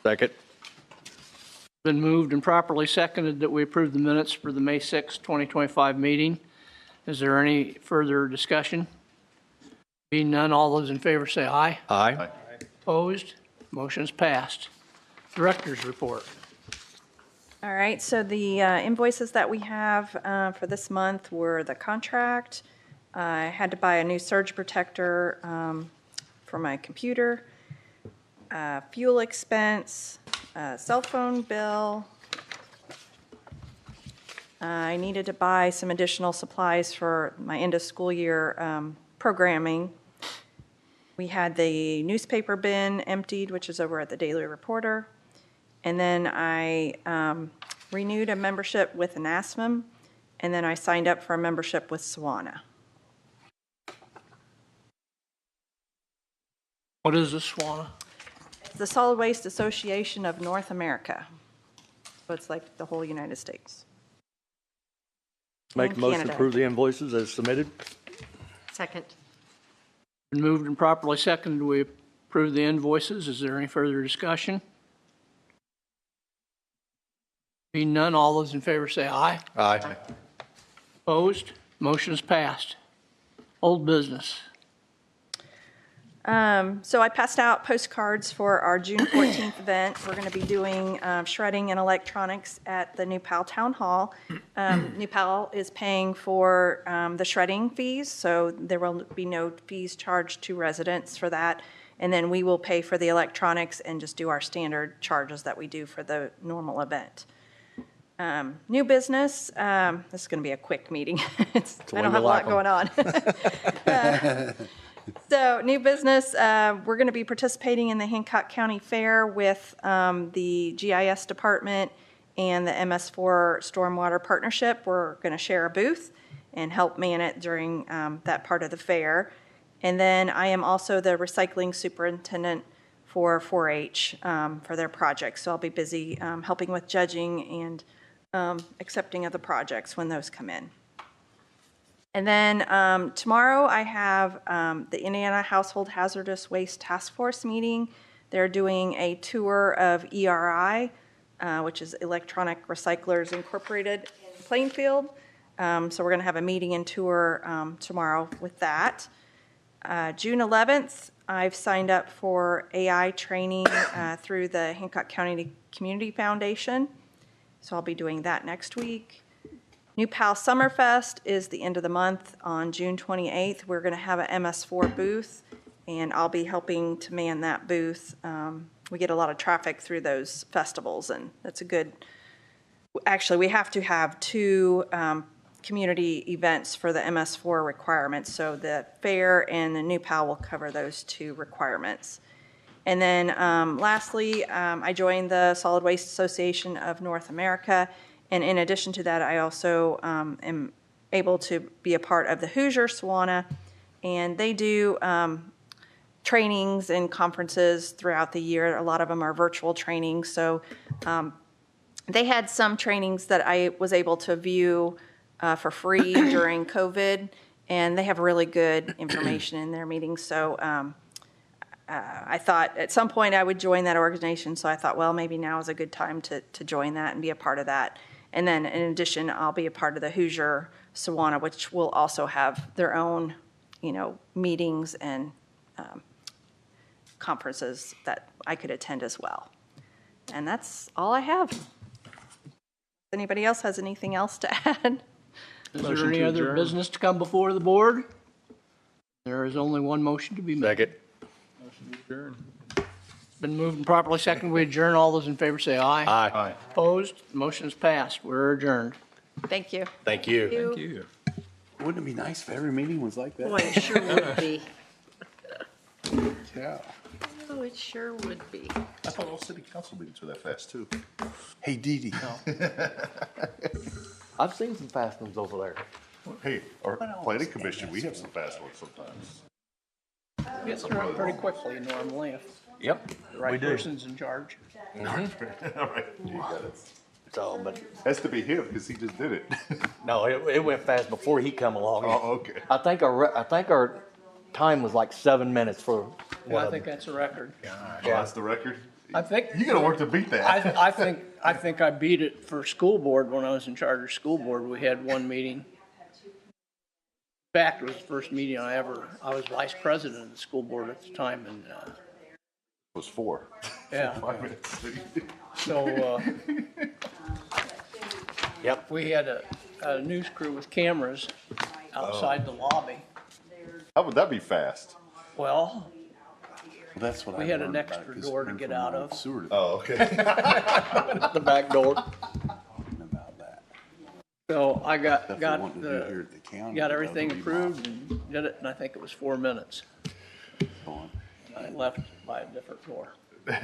Second. Been moved and properly seconded that we approve the minutes for the May 6, 2025 meeting. Is there any further discussion? Being none, all those in favor say aye. Aye. Opposed? Motion's passed. Director's report. All right, so the invoices that we have for this month were the contract. I had to buy a new surge protector for my computer, fuel expense, cell phone bill. I needed to buy some additional supplies for my end of school year programming. We had the newspaper bin emptied, which is over at the Daily Reporter. And then I renewed a membership with NASMM, and then I signed up for a membership with SWANA. What is the SWANA? It's the Solid Waste Association of North America. So it's like the whole United States. Make And a motion to Canada. approve the invoices as submitted. Second. Been moved and properly seconded, we approve the invoices. Is there any further discussion? Being none, all those in favor say aye. Aye. Opposed? Motion is passed. Old business. So I passed out postcards for our June 14th event. We're going to be doing shredding and electronics at the New Pal Town Hall. New Pal is paying for the shredding fees, so there will be no fees charged to residents for that. And then we will pay for the electronics and just do our standard charges that we do for the normal event. New business, this is going to be a quick meeting. I don't have a lot going on. So new business, we're going to be participating in the Hancock County Fair with the GIS department and the MS4 Stormwater Partnership. We're going to share a booth and help man it during that part of the fair. And then I am also the recycling superintendent for 4-H for their projects. So I'll be busy helping with judging and accepting of the projects when those come in. And then tomorrow I have the Indiana Household Hazardous Waste Task Force meeting. They're doing a tour of ERI, which is Electronic Recyclers Incorporated in Plainfield. So we're going to have a meeting and tour tomorrow with that. June 11th, I've signed up for AI training through the Hancock County Community Foundation. So I'll be doing that next week. New Pal Summerfest is the end of the month on June 28th. We're going to have an MS4 booth, and I'll be helping to man that booth. We get a lot of traffic through those festivals, and that's a good, actually, we have to have two community events for the MS4 requirements. So the fair and the New Pal will cover those two requirements. And then lastly, I joined the Solid Waste Association of North America. And in addition to that, I also am able to be a part of the Hoosier Sawana. And they do trainings and conferences throughout the year. A lot of them are virtual trainings. So they had some trainings that I was able to view for free during COVID. And they have really good information in their meetings. So I thought at some point I would join that organization. So I thought, well, maybe now is a good time to join that and be a part of that. And then in addition, I'll be a part of the Hoosier Sawana, which will also have their own, meetings and conferences that I could attend as well. And that's all I have. Anybody else has anything else to add? Is there any other business to come before the board? There is only one motion to be made. Second. Motion to adjourn. Been moved and properly seconded. We adjourn. All those in favor say aye. Aye. Opposed? Motion is passed. We're adjourned. Thank you. Thank you. Thank you. Wouldn't it be nice if every meeting was like that? Boy, it sure would be. Yeah. Oh, it sure would be. I thought all city council meetings were that fast too. Hey, Dee Dee. I've seen some fast ones over there. Hey, our planning commission, we have some fast ones sometimes. Gets through pretty quickly normally if Yep. the right we do. person's in charge. All right, you got it. So, but Has to be him because he just did it. no, it went fast before he come along. Oh, okay. I think our time was like 7 minutes for one Yeah, I of think them. that's a record. Oh, that's the record? I think. You gotta work to beat that. I think I beat it for school board when I was in charge of school board. We had one meeting. In fact, it was the first meeting I was vice president of the school board at the time, and It was 4. yeah. 5 minutes. So Yep. we had a news crew with cameras outside the lobby. How would that be fast? Well, That's what we I had an learned about extra this door to man get from out my of. sewer. Oh, okay. The back door. About that. So I got Stuff they want to do here at the county. got everything approved and did it, and I think it was 4 minutes. I left by a different door.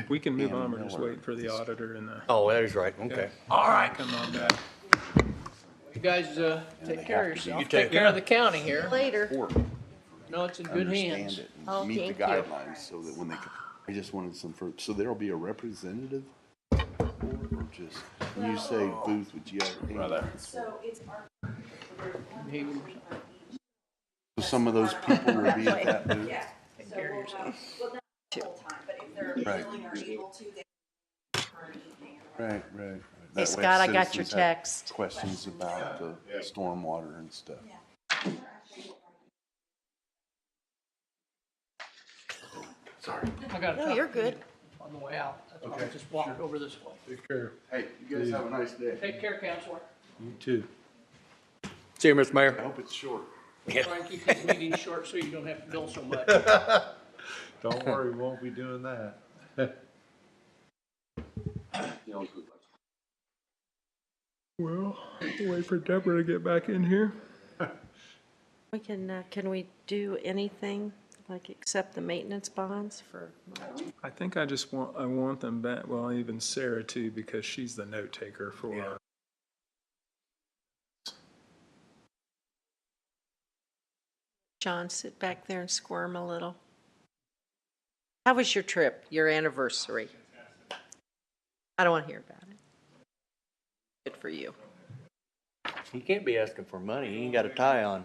We can move on. We're just waiting for the auditor and the. Oh, that is right. Okay. All right. Come on back. You guys take care of yourself. You Take too. care of the county here. Later. No, it's in good Understand hands. it Oh, and meet the thank you. guidelines so that when they, I just wanted some so there'll be a representative or just, when you say booth, would you have? Right there. So some of those people will be at that booth? Take care of yourself. Right. Right. Hey, That way Scott, I got your citizens have text. Questions about the stormwater and stuff. Sorry. I got a No, truck you're good. on the way out. I just walked over this way. Take care. Hey, you guys have a nice day. Take care, Counselor. You too. See you, Mr. Mayor. I hope it's short. Try and keep these meetings short so you don't have to bill so much. Don't worry, we won't be doing that. Well, we'll wait for Deborah to get back in here. Can we do anything, like accept the maintenance bonds for? I think I want them back. Well, even Sarah too, because she's the note taker for. John sit back there and squirm a little? How was your trip, your anniversary? I don't want to hear about it. Good for you. He can't be asking for money. He ain't got a tie on.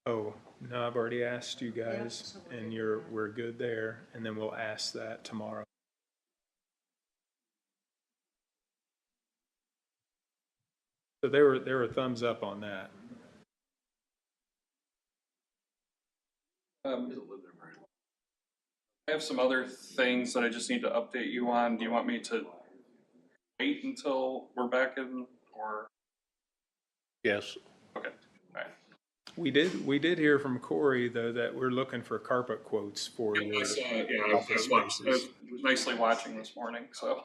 Oh, no, I've already asked you guys, and we're good there, and then we'll ask that tomorrow. So they were thumbs up on that. I have some other things that I just need to update you on. Do you want me to wait until we're back in, or? Yes. Okay, all right. We did hear from Corey, though, that we're looking for carpet quotes for your I saw it, yeah, I was nicely watching this morning, so.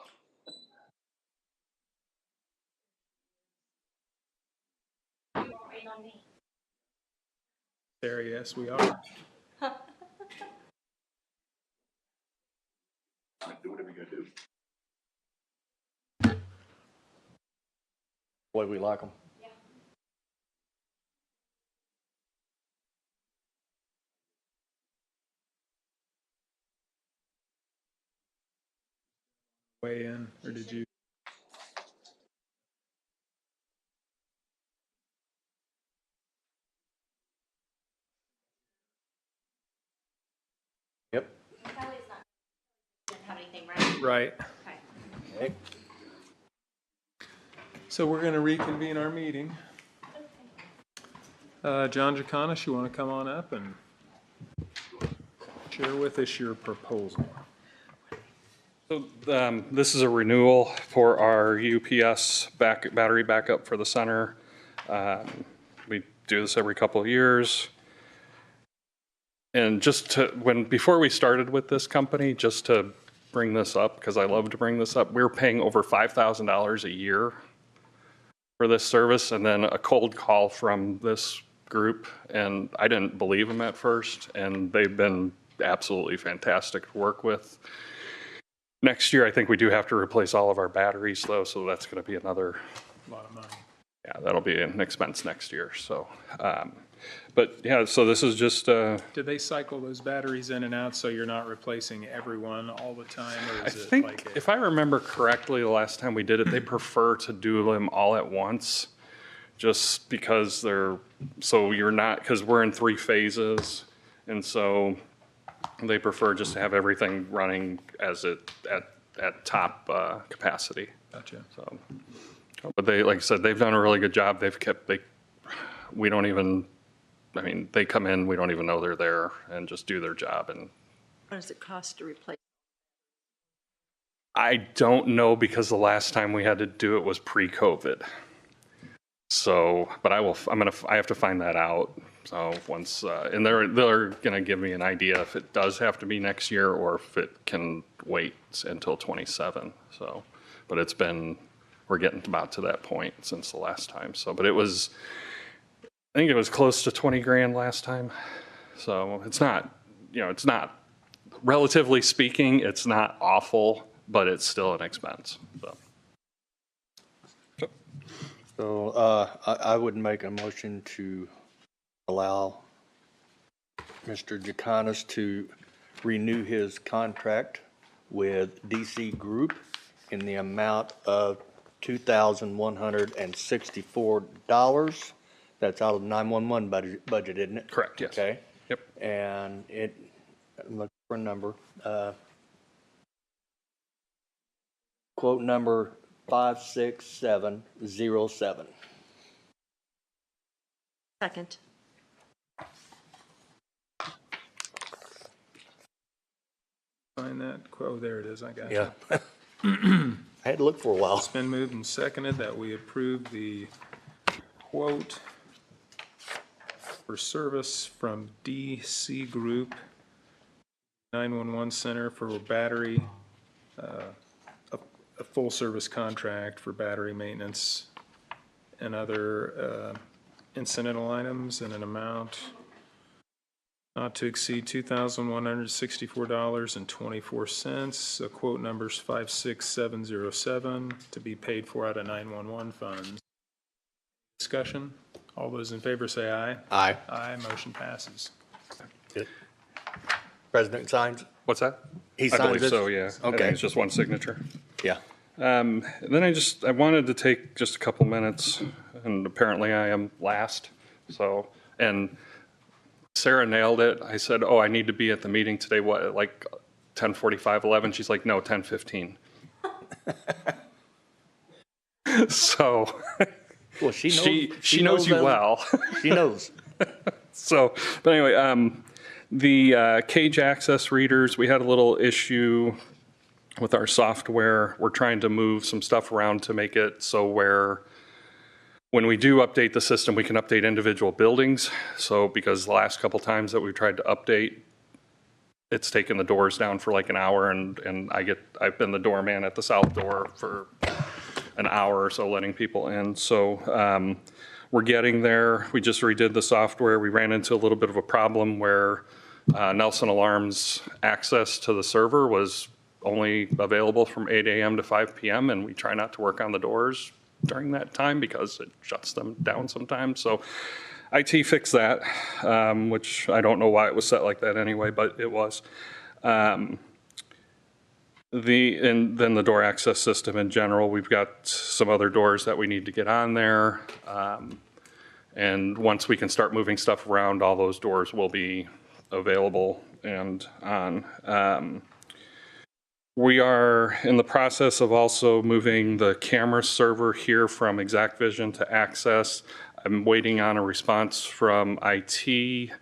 Sarah, yes, we are. Do whatever you gotta do. Way we like them. Weigh in, or did you? Yep. Right. Okay. So we're going to reconvene our meeting. John Jaconis, you want to come on up and share with us your proposal? So this is a renewal for our UPS battery backup for the center. We do this every couple of years. And before we started with this company, just to bring this up, because I love to bring this up, we were paying over $5,000 a year for this service, and then a cold call from this group, and I didn't believe them at first, and they've been absolutely fantastic to work with. Next year, I think we do have to replace all of our batteries, though, so that's going to be another lot of money. Yeah, that'll be an expense next year. So, but yeah, so this is just. Do they cycle those batteries in and out so you're not replacing everyone all the time, or is I it think like if I remember correctly, the last time we did it, they prefer to do them all at once, just because you're not, because we're in 3 phases, and so they prefer just to have everything running at top capacity. Gotcha. So, but they, like I said, they've done a really good job. We don't even, I mean, they come in, we don't even know they're there, and just do their job. And What does it cost to replace? I don't know, because the last time we had to do it was pre-COVID. So, but I have to find that out. So once, and they're gonna give me an idea if it does have to be next year or if it can wait until 27. So, but we're getting about to that point since the last time. So, but I think it was close to 20 grand last time. So it's not, relatively speaking, it's not awful, but it's still an expense. So I would make a motion to allow Mr. Jaconis to renew his contract with DC Group in the amount of $2,164. That's out of the 911 budget, isn't it? Correct, yes. Okay. Yep. And I'm looking for a number. Quote number 56707. Second. Find that. Oh, there it is. I got Yeah. it. I had to look for a while. It's been moved and seconded that we approve the quote for service from DC Group 911 Center for battery, a full service contract for battery maintenance and other incidental items in an amount not to exceed $2,164.24. Quote numbers 56707 to be paid for out of 911 funds. Discussion? All those in favor say aye. Aye. Aye, motion passes. President signs? What's that? He I signs believe it? so, yeah. I think Okay. it's just one signature. Yeah. Then I wanted to take just a couple minutes, and apparently I am last. So, and Sarah nailed it. I said, oh, I need to be at the meeting today, what, like 10:45, 11? She's like, no, 10:15. So, Well, she knows. she knows you well. She knows. So, but anyway, the cage access readers, we had a little issue with our software. We're trying to move some stuff around to make it so where when we do update the system, we can update individual buildings. So because the last couple times that we've tried to update, it's taken the doors down for like an hour, and I've been the doorman at the south door for an hour or so letting people in. So we're getting there. We just redid the software. We ran into a little bit of a problem where Nelson Alarm's access to the server was only available from 8 a.m. to 5 p.m. and we try not to work on the doors during that time because it shuts them down sometimes. So IT fixed that, which I don't know why it was set like that anyway, but it was. And then the door access system in general, we've got some other doors that we need to get on there. And once we can start moving stuff around, all those doors will be available and on. We are in the process of also moving the camera server here from ExactVision to Access. I'm waiting on a response from IT.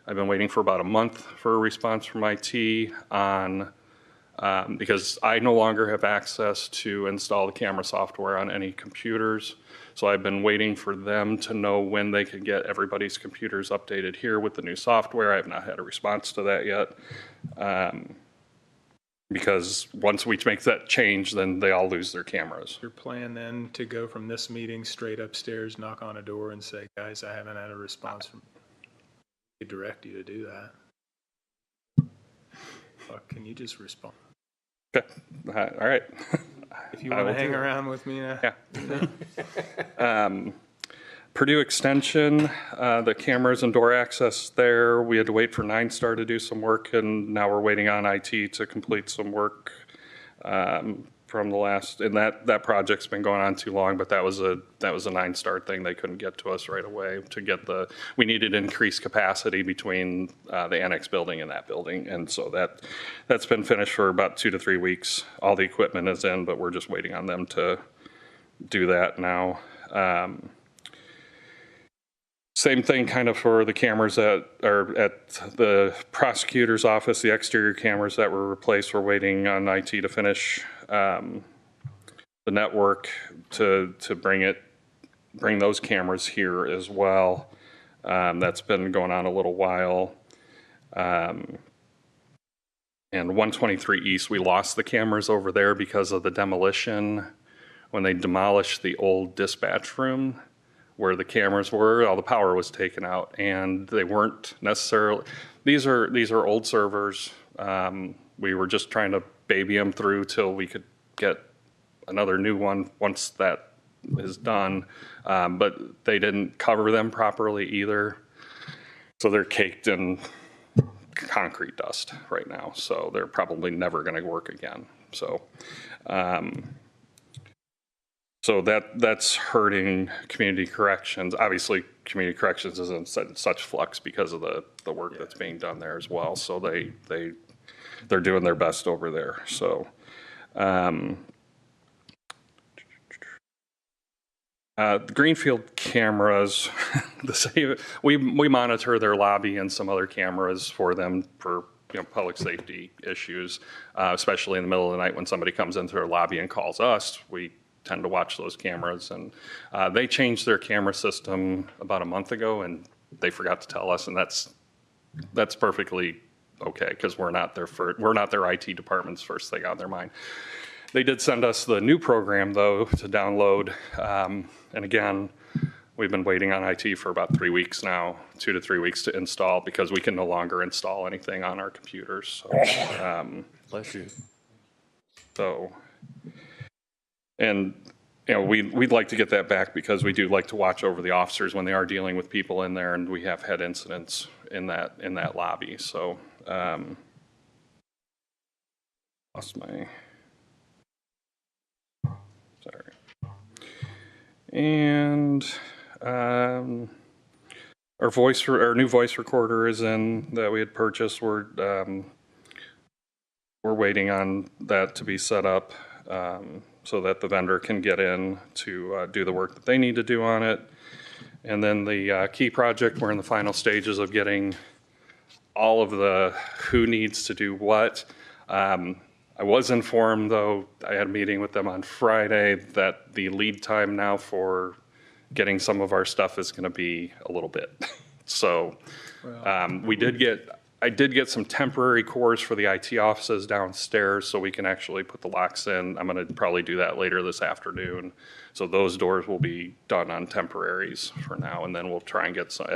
I've been waiting for about a month for a response from IT on because I no longer have access to install the camera software on any computers. So I've been waiting for them to know when they can get everybody's computers updated here with the new software. I have not had a response to that yet. Because once we make that change, then they all lose their cameras. Your plan then to go from this meeting straight upstairs, knock on a door and say, guys, I haven't had a response from, we direct you to do that. Fuck, can you just respond? Okay, all right. If you want to hang around with me now. Yeah. Purdue Extension, the cameras and door access there, we had to wait for 9 Star to do some work, and now we're waiting on IT to complete some work from the last, and that project's been going on too long, but that was a 9 Star thing. They couldn't get to us right away to get we needed increased capacity between the annex building and that building, and so that's been finished for about 2 to 3 weeks. All the equipment is in, but we're just waiting on them to do that now. Same thing kind of for the cameras that are at the prosecutor's office, the exterior cameras that were replaced. We're waiting on IT to finish the network to bring those cameras here as well. That's been going on a little while. And 123 East, we lost the cameras over there because of the demolition. When they demolished the old dispatch room, where the cameras were, all the power was taken out, and they weren't necessarily, these are old servers. We were just trying to baby them through till we could get another new one once that is done, but they didn't cover them properly either. So they're caked in concrete dust right now, so they're probably never gonna work again. So, so that's hurting community corrections. Obviously, community corrections is in such flux because of the work that's being done there as well. So they're doing their best over there. So the Greenfield cameras, we monitor their lobby and some other cameras for them for public safety issues, especially in the middle of the night when somebody comes into their lobby and calls us. We tend to watch those cameras, and they changed their camera system about a month ago, and they forgot to tell us, and that's perfectly okay because we're not their IT department's first thing on their mind. They did send us the new program though to download, and again, we've been waiting on IT for about 3 weeks now, 2 to 3 weeks to install because we can no longer install anything on our computers. So, Bless you. So. And you know, we'd like to get that back because we do like to watch over the officers when they are dealing with people in there, and we have had incidents in that lobby. So, lost my, sorry. And our new voice recorder is in that we had purchased. We're waiting on that to be set up so that the vendor can get in to do the work that they need to do on it. And then the key project, we're in the final stages of getting all of the who needs to do what. I was informed, though, I had a meeting with them on Friday, that the lead time now for getting some of our stuff is going to be a little bit. So I did get some temporary cores for the IT offices downstairs so we can actually put the locks in. I'm going to probably do that later this afternoon. So those doors will be done on temporaries for now, and then we'll try and get some,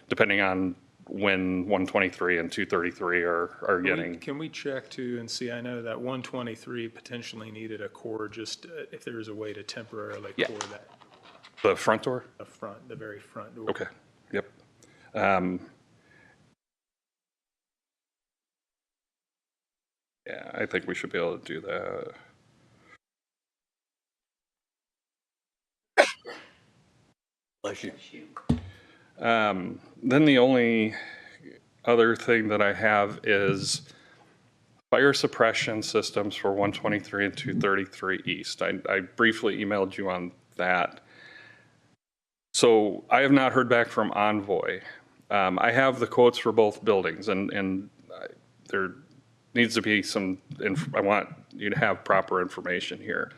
depending on when 123 and 233 are getting. Can we check too and see, I know that 123 potentially needed a core, just if there is a way to temporarily core that. The front door? The very front door. Okay, yep. Yeah, I think we should be able to do that. Bless you. Then the only other thing that I have is fire suppression systems for 123 and 233 East. I briefly emailed you on that. So I have not heard back from Envoy. I have the quotes for both buildings, and there needs to be some, I want you to have proper information here.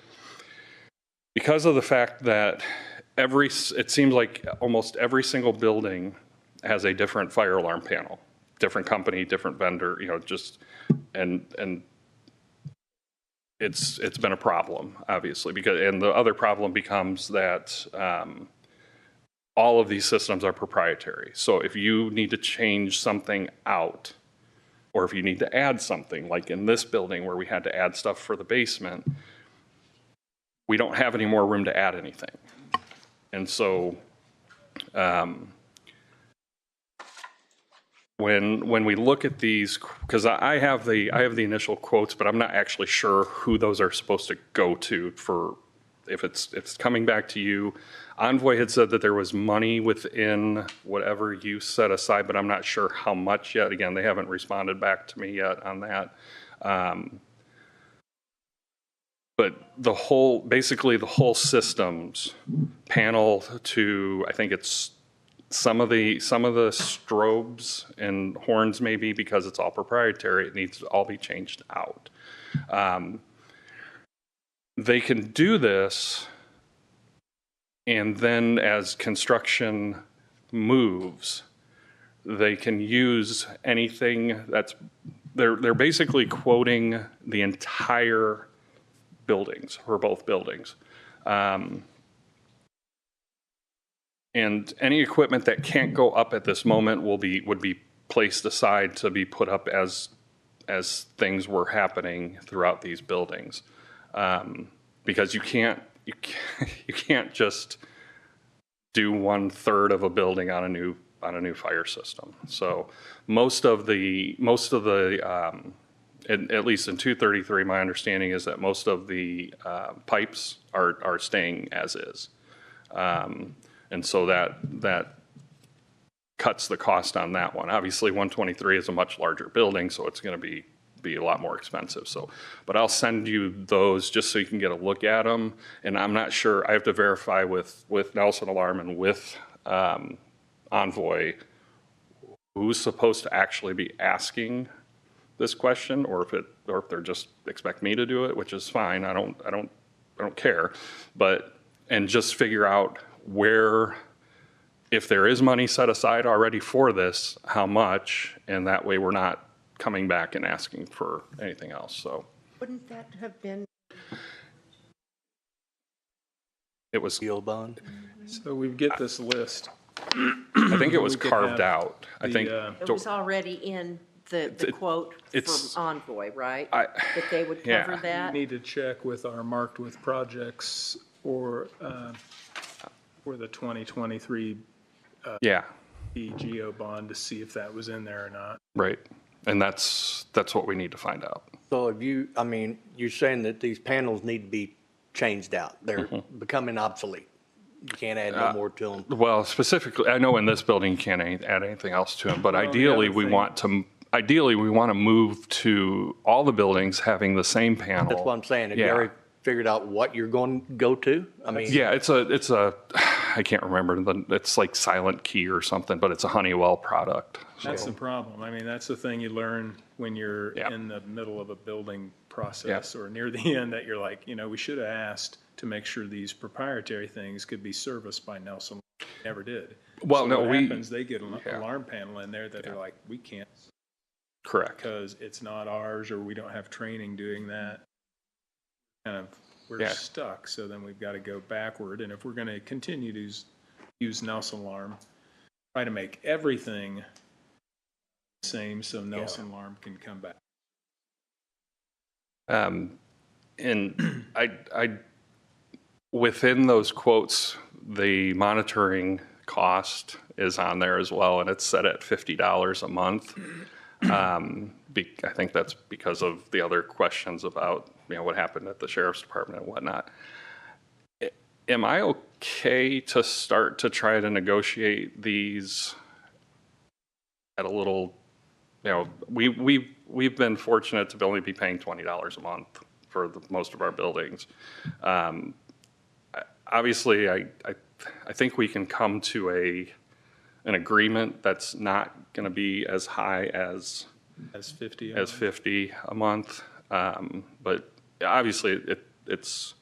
Because of the fact that it seems like almost every single building has a different fire alarm panel, different company, different vendor, you know, just, and it's been a problem, obviously, and the other problem becomes that all of these systems are proprietary. So if you need to change something out, or if you need to add something, like in this building where we had to add stuff for the basement, we don't have any more room to add anything. And so when we look at these, because I have the initial quotes, but I'm not actually sure who those are supposed to go to for if it's coming back to you. Envoy had said that there was money within whatever you set aside, but I'm not sure how much yet. Again, they haven't responded back to me yet on that. But basically the whole systems panel to, I think it's some of the strobes and horns maybe, because it's all proprietary, it needs to all be changed out. They can do this, and then as construction moves, they can use anything they're basically quoting the entire buildings, for both buildings. And any equipment that can't go up at this moment would be placed aside to be put up as things were happening throughout these buildings. Because you can't just do 1/3 of a building on a new fire system. So most of the at least in 233, my understanding is that most of the pipes are staying as is. And so that cuts the cost on that one. Obviously 123 is a much larger building, so it's going to be a lot more expensive. So, but I'll send you those just so you can get a look at them. And I'm not sure, I have to verify with Nelson Alarm and with Envoy who's supposed to actually be asking this question, or if they're just expect me to do it, which is fine. I don't care. And just figure out where, if there is money set aside already for this, how much, and that way we're not coming back and asking for anything else. So wouldn't that have been? It was Deal bond. So we get this list. I think it was carved out. I think It was already in the quote from Envoy, right? That they would cover that? We need to check with our marked with projects for the 2023 Yeah, EGO bond to see if that was in there or not. right. And that's what we need to find out. So if you, I mean, you're saying that these panels need to be changed out. They're becoming obsolete. You can't add no more to them. Well, specifically, I know in this building you can't add anything else to them, but ideally we want to move to all the buildings having the same panel. That's what I'm saying. Have you Yeah. already figured out what you're going to go to? I mean, Yeah, it's a, I can't remember, it's like Silent Key or something, but it's a Honeywell product. That's the problem. I mean, that's the thing you learn when you're in the middle of a building process or near the end, that you're like, we should have asked to make sure these proprietary things could be serviced by Nelson. Never did. Well, So no, what happens, they get an alarm panel in there that they're like, we can't. Correct. Because it's not ours, or we don't have training doing that. We're stuck. So then we've got to go backward. And if we're going to continue to use Nelson Alarm, try to make everything the same so Nelson Alarm can come back. And I within those quotes, the monitoring cost is on there as well, and it's set at $50 a month. I think that's because of the other questions about what happened at the sheriff's department and whatnot. Am I okay to start to try to negotiate these at a little? We've been fortunate to only be paying $20 a month for most of our buildings. Obviously, I think we can come to an agreement that's not going to be as high as 50 a month. But obviously, it's.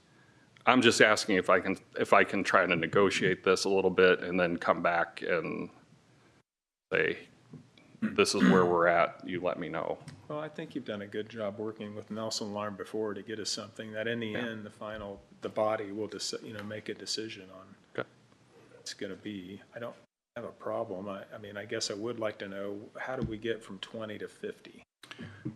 I'm just asking if I can try to negotiate this a little bit and then come back and say, this is where we're at. You let me know. Well, I think you've done a good job working with Nelson Alarm before to get us something that in the end, the body will make a decision on what it's going to be. I don't have a problem. I mean, I guess I would like to know, how do we get from 20 to 50?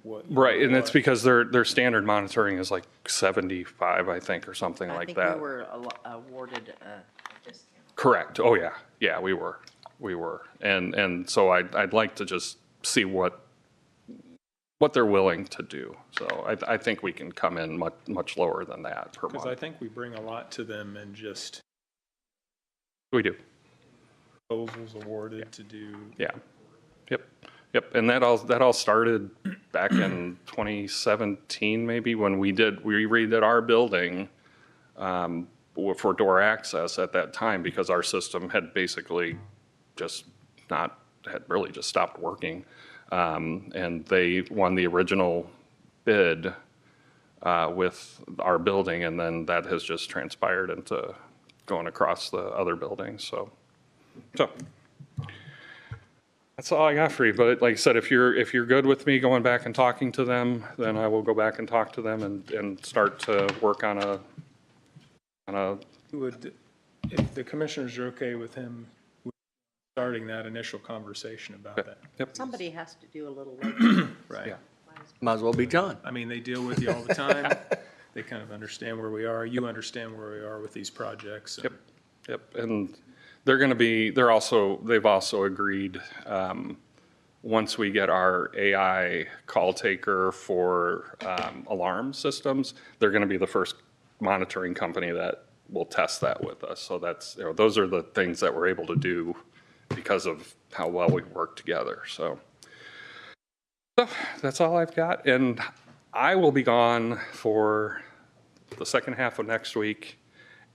Right, and it's because their standard monitoring is like 75, I think, or something like that. I think we were awarded a discount. Correct. Oh yeah, yeah, we were, and so I'd like to just see what they're willing to do. So I think we can come in much lower than that per month. Because I think we bring a lot to them, and just we do. Proposals awarded to do. Yeah. Yep. And that all started back in 2017, maybe, when we redid our building for door access at that time, because our system had basically had really just stopped working. And they won the original bid with our building, and then that has just transpired into going across the other buildings. So that's all I got for you. But like I said, if you're good with me going back and talking to them, then I will go back and talk to them and start to work on a. If the commissioners are okay with him starting that initial conversation about that. Yep. Somebody has to do a little legwork. Right. Yeah. Might as well be John. I mean, they deal with you all the time. They kind of understand where we are. You understand where we are with these projects. Yep. And they've also agreed, once we get our AI call taker for alarm systems, they're going to be the first monitoring company that will test that with us. So those are the things that we're able to do because of how well we work together. So that's all I've got. And I will be gone for the second half of next week,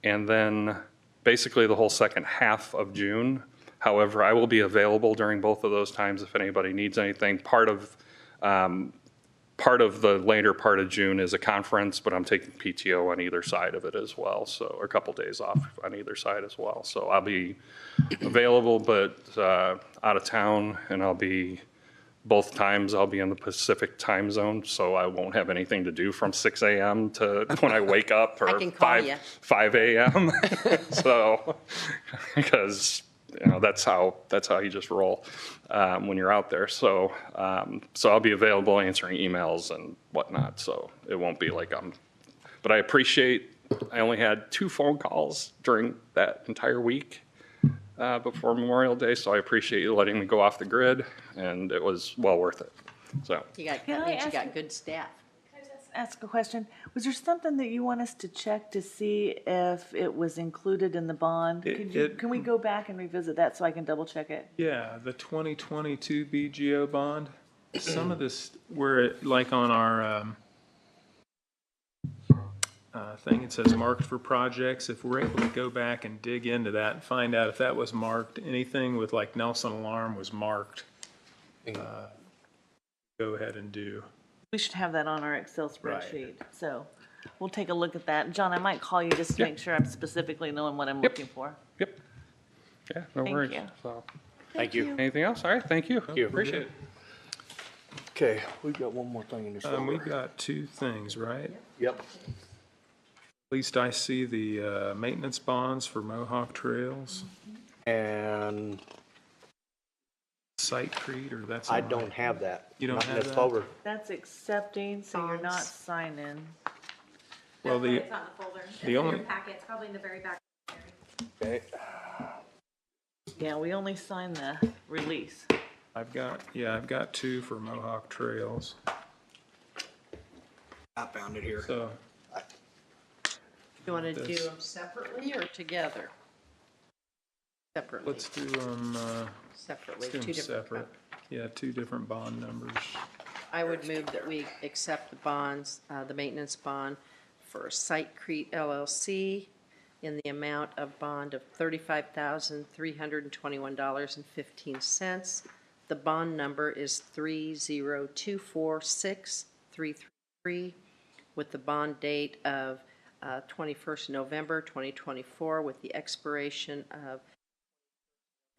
and then basically the whole second half of June. However, I will be available during both of those times if anybody needs anything. Part of the later part of June is a conference, but I'm taking PTO on either side of it as well. So a couple days off on either side as well. So I'll be available, but out of town, and both times I'll be in the Pacific time zone, so I won't have anything to do from 6 a.m. to when I wake up, or I can call you. 5 a.m. So, because that's how you just roll when you're out there. So I'll be available answering emails and whatnot. So it won't be like but I appreciate I only had 2 phone calls during that entire week before Memorial Day, so I appreciate you letting me go off the grid, and it was well worth it. So That Can I means you ask got you- good staff. Ask a question. Was there something that you want us to check to see if it was included in the bond? Can we go back and revisit that so I can double check it? Yeah, the 2022 BGO bond, some of this, where it, like on our thing, it says marked for projects. If we're able to go back and dig into that and find out if that was marked, anything with like Nelson Alarm was marked, go ahead and do. We should have that on our Excel spreadsheet. So we'll take a look at that. John, I might call you just to make sure I'm specifically knowing what I'm looking for. Yep. Yeah, no Thank worries. you. So, Thank you. Anything else? All right, thank you. Appreciate it. Okay, we've got one more thing in this. We've got 2 things, right? Yep. At least I see the maintenance bonds for Mohawk Trails. And Site Creed, or that's. I don't have that. You don't Not in have this that? folder. That's accepting, so you're not signing. Well, the, It's not in the folder. It's the in only, your packet. It's probably in the very back. Okay. Yeah, we only sign the release. I've got 2 for Mohawk Trails. I found it here. So, You want to do This. them separately or together? Separately. let's do them, Separately, let's do 2 them different. separate. Yeah, 2 different bond numbers. I would move that we accept the bonds, the maintenance bond for Site Crete LLC in the amount of bond of $35,321.15. The bond number is 3024633 with the bond date of 21st November 2024 with the expiration of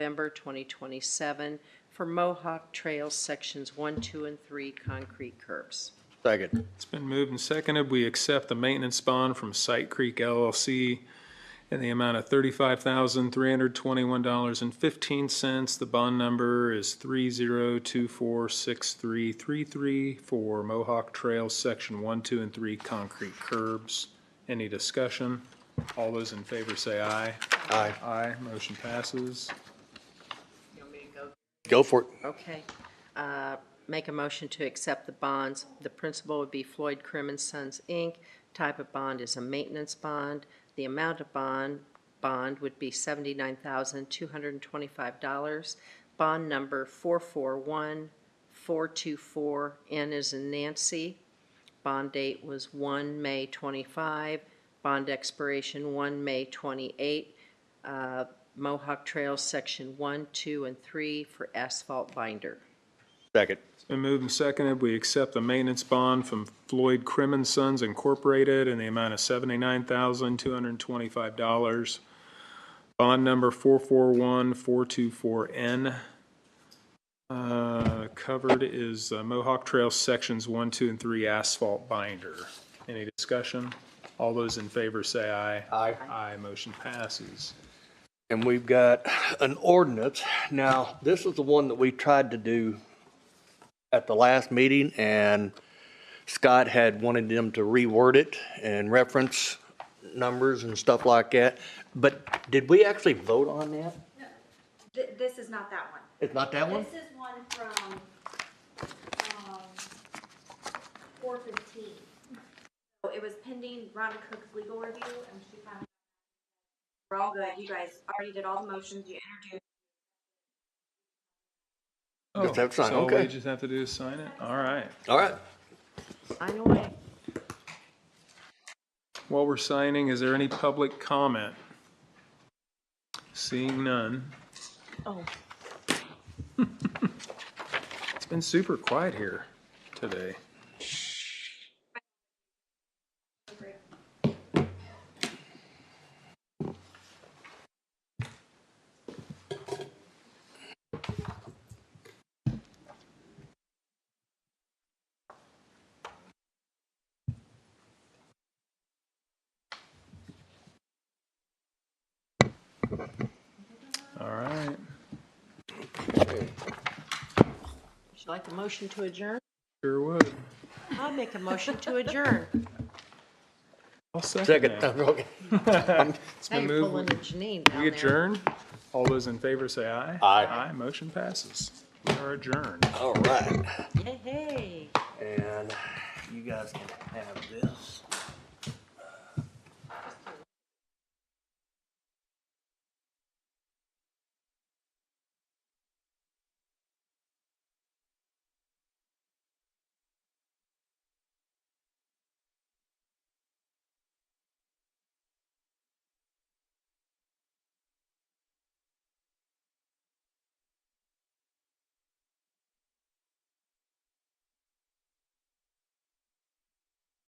November 2027 for Mohawk Trails Sections 1, 2, and 3 concrete curbs. Second. It's been moved and seconded. We accept the maintenance bond from Site Creek LLC in the amount of $35,321.15. The bond number is 3024633 for Mohawk Trails Section 1, 2, and 3 concrete curbs. Any discussion? All those in favor say aye. Aye. Aye. Motion passes. Go for it. Okay. Make a motion to accept the bonds. The principal would be Floyd Crim and Sons, Inc. Type of bond is a maintenance bond. The amount of bond would be $79,225. Bond number 441424, N as in Nancy. Bond date was 1 May 25. Bond expiration 1 May 28. Mohawk Trails Section 1, 2, and 3 for asphalt binder. Second. It's been moved and seconded. We accept the maintenance bond from Floyd Crim and Sons Incorporated in the amount of $79,225. Bond number 441424N. Covered is Mohawk Trail Sections 1, 2, and 3 asphalt binder. Any discussion? All those in favor say aye. Aye. Aye. Motion passes. And we've got an ordinance. Now, this is the one that we tried to do at the last meeting, and Scott had wanted them to reword it and reference numbers and stuff like that. But did we actually vote on that? This is not that one. It's not that one? This is one from 415. So it was pending Rhonda Cook's legal review, and she found we're all good. You guys already did all the motions. You introduced. Just have to sign, So all okay. we just have to do is sign it? All right. All right. Sign away. While we're signing, is there any public comment? Seeing none. Oh. It's been super quiet here today. All right. Would you like a motion to adjourn? Sure would. I'll make a motion to adjourn. I'll second Second, that. okay. It's Now been you're moved. pulling a Janine down We there. adjourn. All those in favor say aye. Aye. Aye, motion passes. We are adjourned. All right. Yay, hey. And you guys can have this.